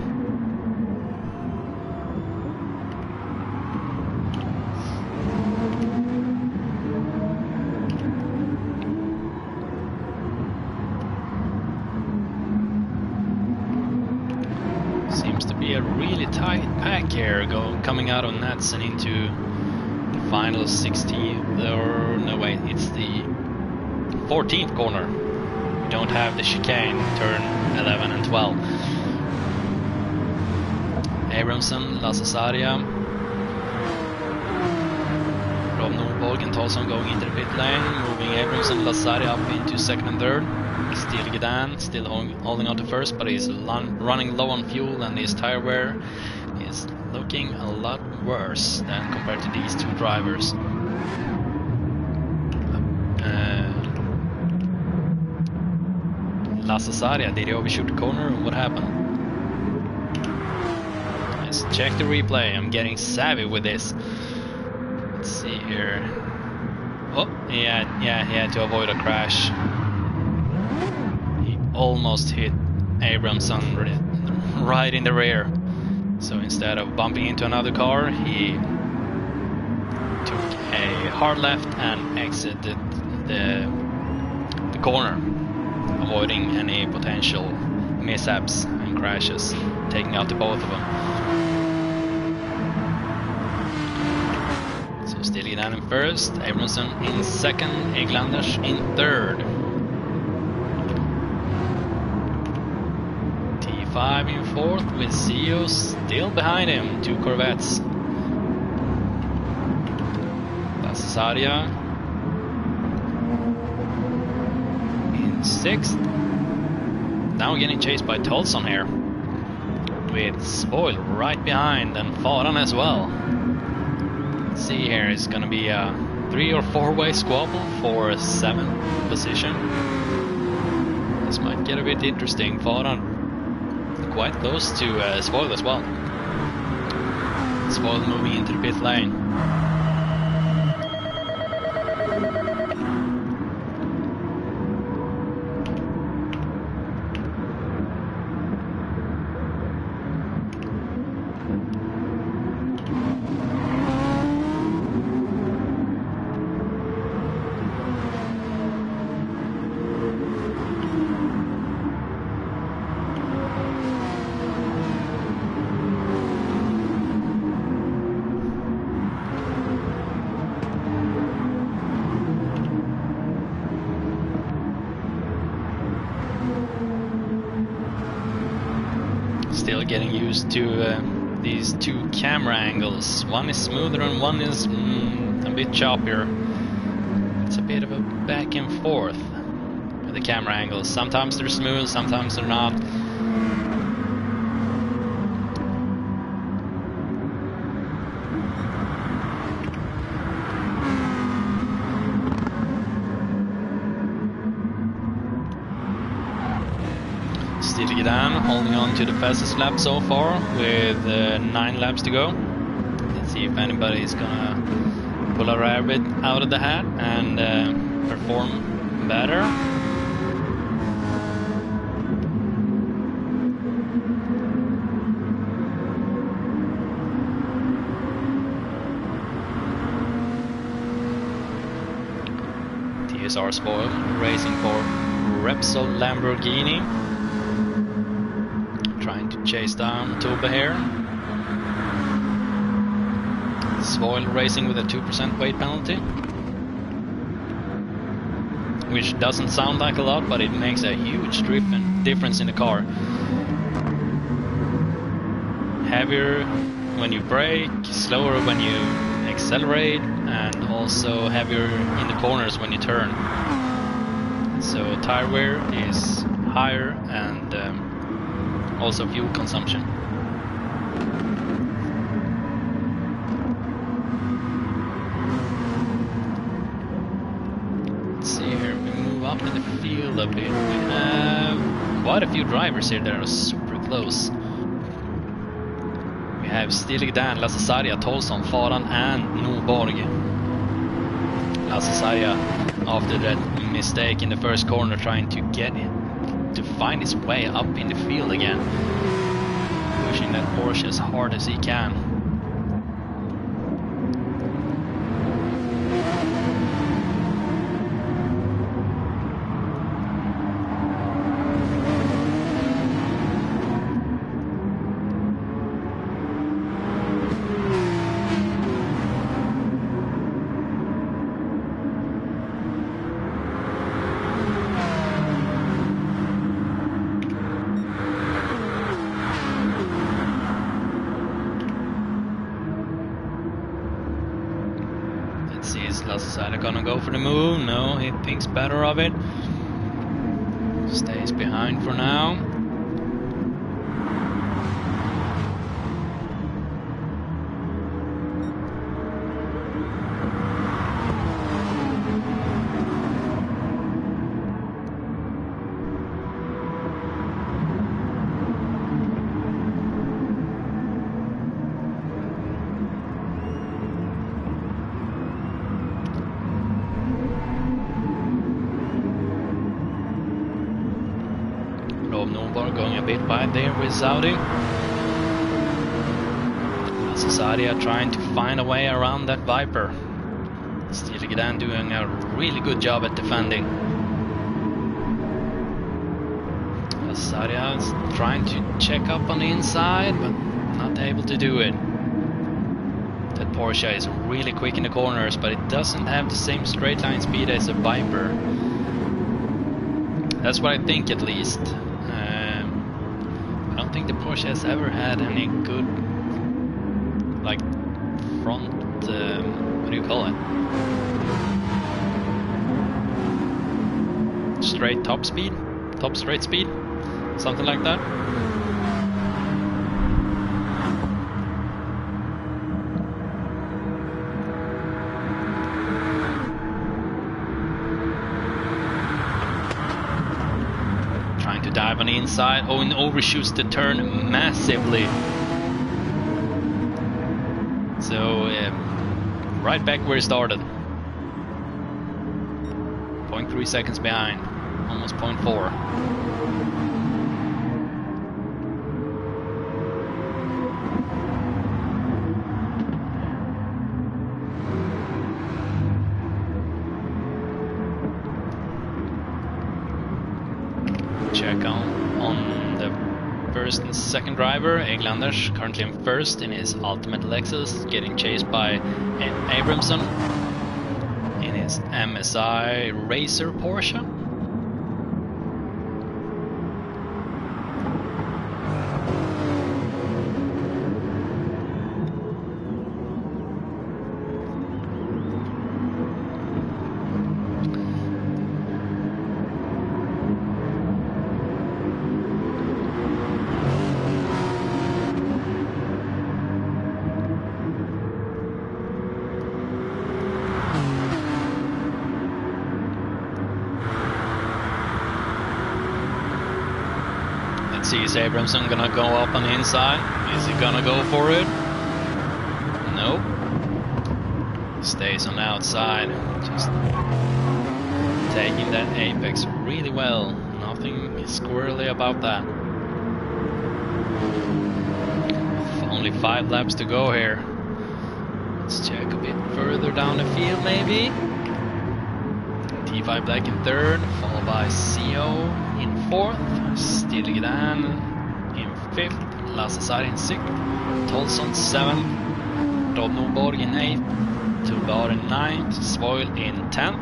Seems to be a really tight pack here, coming out of nets and into the final 16th, or no wait, it's the 14th corner. Don't have the chicane, turn 11 and 12. Abramson, Lassasaria, Rob Nordborg and Tolson going into the pit lane, moving Abramson, Lassasaria up into second and third. Still Gedan, still holding on to first, but he's running low on fuel, and his tire wear is looking a lot worse than compared to these two drivers. Lassasaria, did he overshoot the corner or what happened? Let's check the replay. I'm getting savvy with this. Let's see here. Oh, yeah, he had to avoid a crash. He almost hit Abramson right in the rear. So instead of bumping into another car, he took a hard left and exited the corner, avoiding any potential mishaps and crashes, taking out the both of them. So still Gedan in first, Abramson in second, Eglanders in third. T5 in fourth with CEO still behind him, 2 Corvettes. Lassasaria in sixth. Now getting chased by Tolson here, with Spoil right behind and Faran as well. Let's see here, it's gonna be a 3 or 4 way squabble for a 7th position. This might get a bit interesting. Faran quite close to Spoil as well. Spoil moving into the pit lane. Still getting used to these 2 camera angles. One is smoother and one is a bit choppier. It's a bit of a back and forth with the camera angles. Sometimes they're smooth, sometimes they're not. Still Gedan holding on to the fastest lap so far with 9 laps to go. Let's see if anybody's gonna pull a rabbit out of the hat and perform better. TSR Spoil racing for Repsol Lamborghini. Trying to chase down Toba here. Spoil racing with a 2% weight penalty, which doesn't sound like a lot, but it makes a huge difference in the car. Heavier when you brake, slower when you accelerate, and also heavier in the corners when you turn. So tire wear is higher, and also fuel consumption. Let's see here, we move up in the field a bit. We have quite a few drivers here that are super close. We have Stiligdan, Lassasaria, Tolson, Faran and Nordborg. Lassasaria, after that mistake in the first corner, trying to get in, to find his way up in the field again, pushing that Porsche as hard as he can. Lasasada gonna go for the move. No, he thinks better of it. Stays behind for now. Going a bit wide there with Saudi. Society are trying to find a way around that Viper. Stilegidan doing a really good job at defending. Society is trying to check up on the inside, but not able to do it. That Porsche is really quick in the corners, but it doesn't have the same straight line speed as a Viper. That's what I think, at least. I don't think the Porsche has ever had any good, like, front, what do you call it? Straight top speed? Top straight speed? Something like that. Dive on the inside. Oh, and overshoots the turn massively. So, right back where he started. 0.3 seconds behind. Almost 0.4. Check on the first and second driver. Eglanders currently in first in his ultimate Lexus, getting chased by Abramson in his MSI Racer Porsche. Is Abramson gonna go up on the inside? Is he gonna go for it? Nope. Stays on the outside. Just taking that apex really well. Nothing squirrely about that. Only 5 laps to go here. Let's check a bit further down the field maybe. T5 Black in third, followed by CO in fourth. Stilegidan in 5th, Lasasari in 6th, Tolson 7th, Robnoborg in 8th, Turbar in 9th, Svoil in 10th.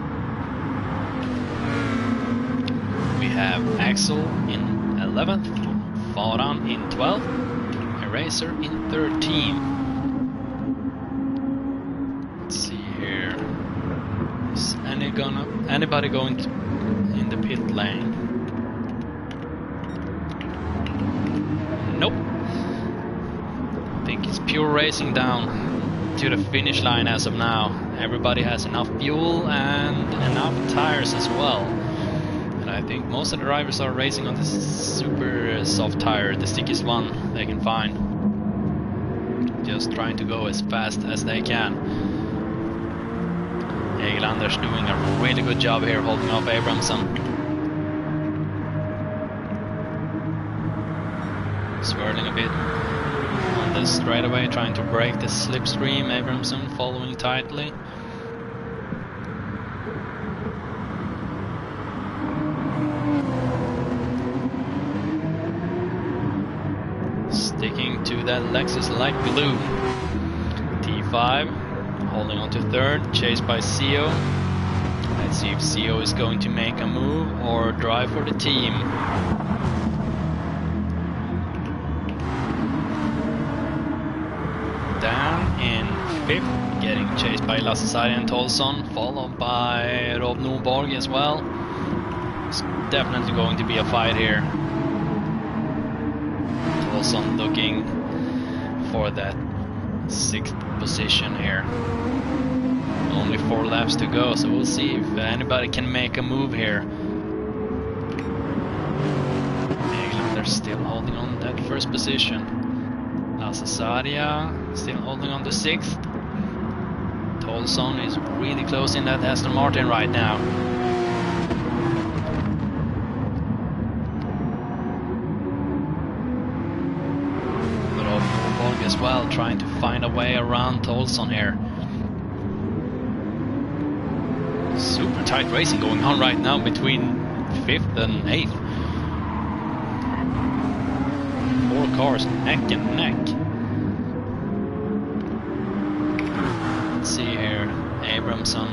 We have Axel in 11th, Faran in 12th, Eraser in 13th. Let's see here. Is anybody going in the pit lane? Nope. I think it's pure racing down to the finish line as of now. Everybody has enough fuel and enough tires as well. And I think most of the drivers are racing on this super soft tire, the stickiest one they can find. Just trying to go as fast as they can. Eglanders doing a really good job here holding off Abramson. Swirling a bit on the straightaway, trying to break the slipstream. Abramson following tightly. Sticking to that Lexus like glue. T5 holding on to third, chased by CO. Let's see if CO is going to make a move or drive for the team. Down in 5th, Getting chased by Lasse Sarri and Tolson, followed by Rob Norborg as well. It's definitely going to be a fight here. Tolson looking for that 6th position here. Only 4 laps to go, so we'll see if anybody can make a move here. They're still holding on that 1st position. Lasse Sarri still holding on the 6th. Tolson is really close in that Aston Martin right now. But Norborg as well, trying to find a way around Tolson here. Super tight racing going on right now between 5th and 8th. 4 cars neck and neck. Let's see here, Abramson,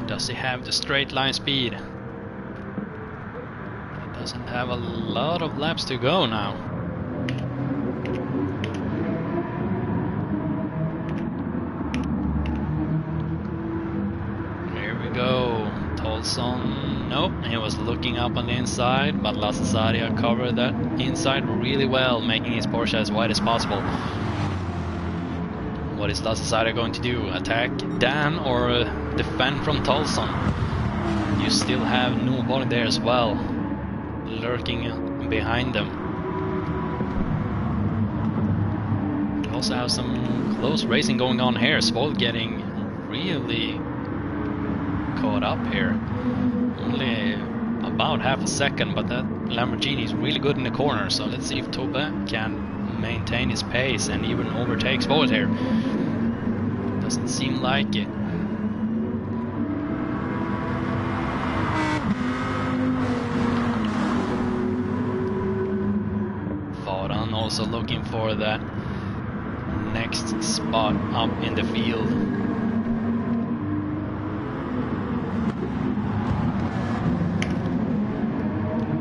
does he have the straight line speed? He doesn't have a lot of laps to go now. Here we go, Tolson, nope, he was looking up on the inside, but Lasse Sarri covered that inside really well, making his Porsche as wide as possible. What is Lasse Sarri going to do? Attack Dan or defend from Tolson? You still have Norborg there as well, lurking behind them. You also have some close racing going on here. Svold getting really caught up here. Only about half a second, but that Lamborghini is really good in the corner. So let's see if Tobe can maintain his pace and even overtake Svold here. Doesn't seem like it. Faran also looking for that next spot up in the field.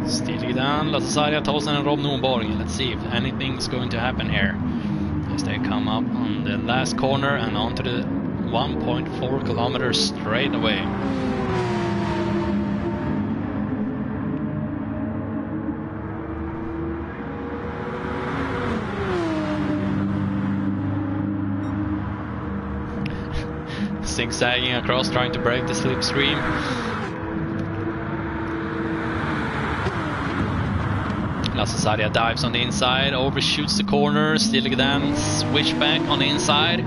Still down, Lasse Sarri, Tolson and Rob Norborg. Let's see if anything's going to happen here as they come up on the last corner and onto the 1.4 kilometers straight away. Zigzagging across, trying to break the slipstream. Lasse Sarri dives on the inside, overshoots the corner, still again switchback on the inside.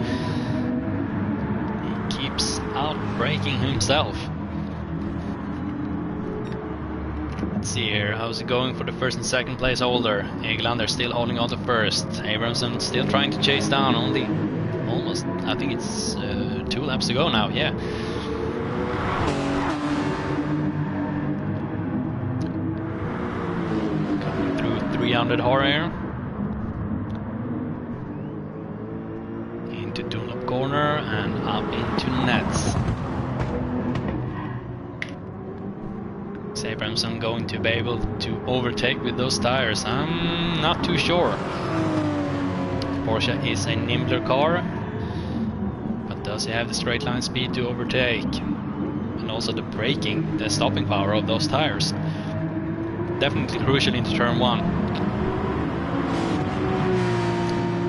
He keeps out braking himself. Let's see here, how's it going for the 1st and 2nd place holder? Eglander still holding on to 1st. Abramson still trying to chase down, only almost, I think it's 2 laps to go now, yeah. 300 horror into Dunlop corner and up into nets. Is Abramson going to be able to overtake with those tires? I'm not too sure. Porsche is a nimbler car, but does he have the straight line speed to overtake? And also the braking, the stopping power of those tires. Definitely crucial into turn 1.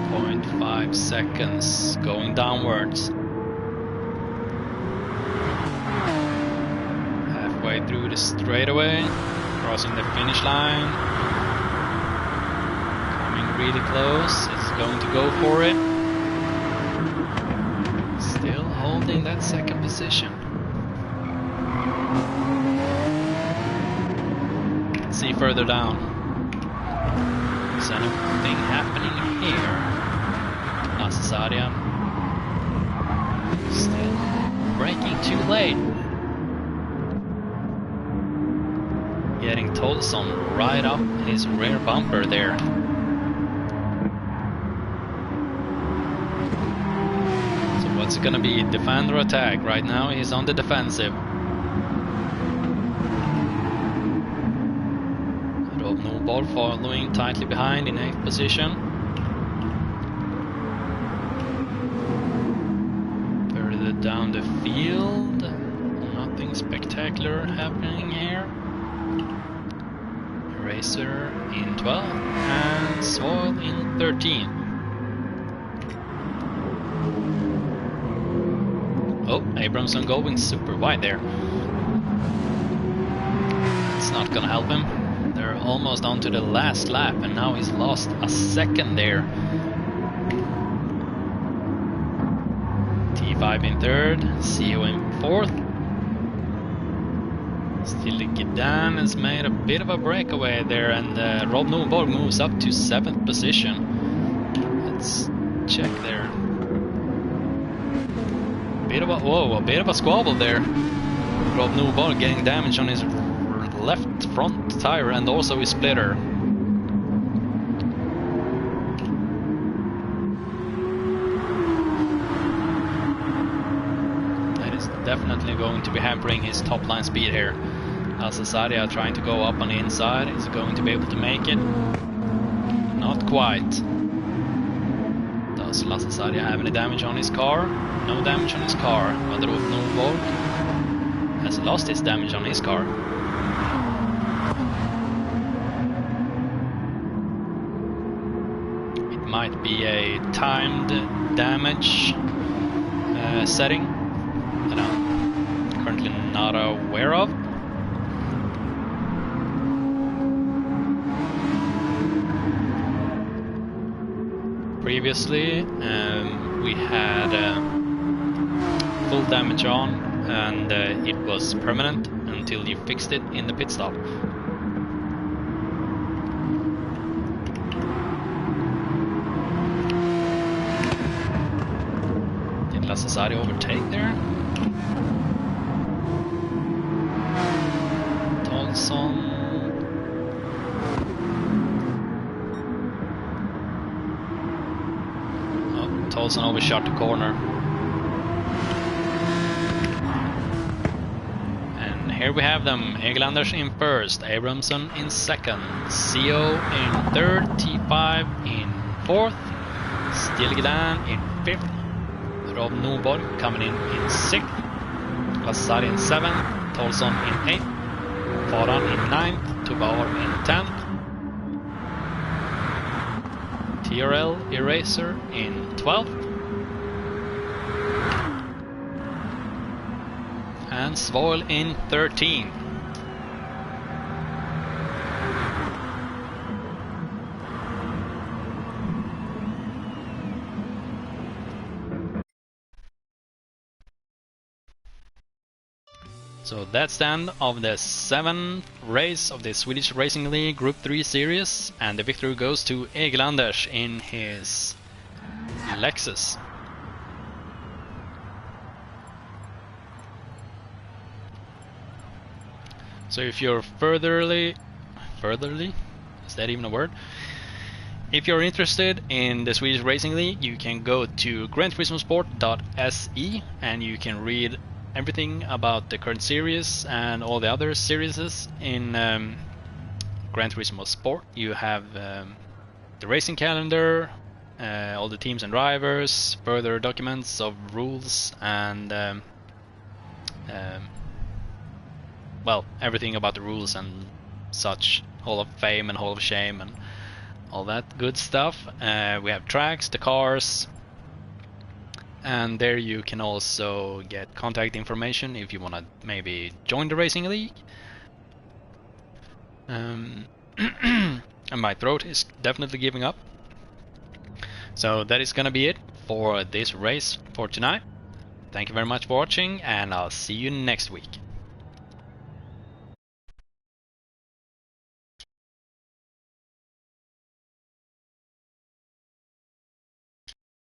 0.5 seconds going downwards. Halfway through the straightaway, crossing the finish line. Coming really close, it's going to go for it. Still holding that 2nd position. See further down. Is anything happening here? Lasse Sarri still braking too late. Getting Tolson right up his rear bumper there. So what's it gonna be? Defend or attack? Right now he's on the defensive. Norborg following tightly behind in 8th position. down the field. Nothing spectacular happening here. Racer in 12 and Soil in 13. Oh, Abramson going super wide there. It's not gonna help him. They're almost on to the last lap and now he's lost a second there. T5 in third, CO in fourth. Still Gidan has made a bit of a breakaway there, and Rob Nordborg moves up to 7th position. Let's check there. A bit of a squabble there. Rob Nordborg getting damage on his left front tire and also his splitter. That is definitely going to be hampering his top line speed here. Al-Sasadia trying to go up on the inside. Is he going to be able to make it? Not quite. Does Al-Sasadia have any damage on his car? No damage on his car. But Rob Nordborg has lost his damage on his car. It might be a timed damage setting that I'm currently not aware of. Previously we had full damage on and it was permanent until you fixed it in the pit stop. Did Lasasari overtake there? Tolson. Tolson overshot the corner. And here we have them. Eglanders in first, Abramson in second, CO in third, T5 in fourth, Stilgedan in fifth, Rob Nordborg coming in sixth, Lasari in seventh, Tolson in eighth, Faran in ninth, Tubaur in 10th, TRL Eraser in 12th, and Svoil in 13th. So that's the end of the 7th race of the Swedish Racing League Group 3 series, and the victory goes to Eglanders in his Lexus. So if you're furtherly, is that even a word? If you're interested in the Swedish Racing League, you can go to GranTurismosport.se and you can read everything about the current series and all the other series in Gran Turismo Sport. You have the racing calendar, all the teams and drivers, further documents of rules, and well, everything about the rules and such, Hall of Fame and Hall of Shame and all that good stuff. We have tracks, the cars, and there you can also get contact information if you want to maybe join the Racing League. And my throat is definitely giving up. So that is gonna be it for this race for tonight. Thank you very much for watching, and I'll see you next week.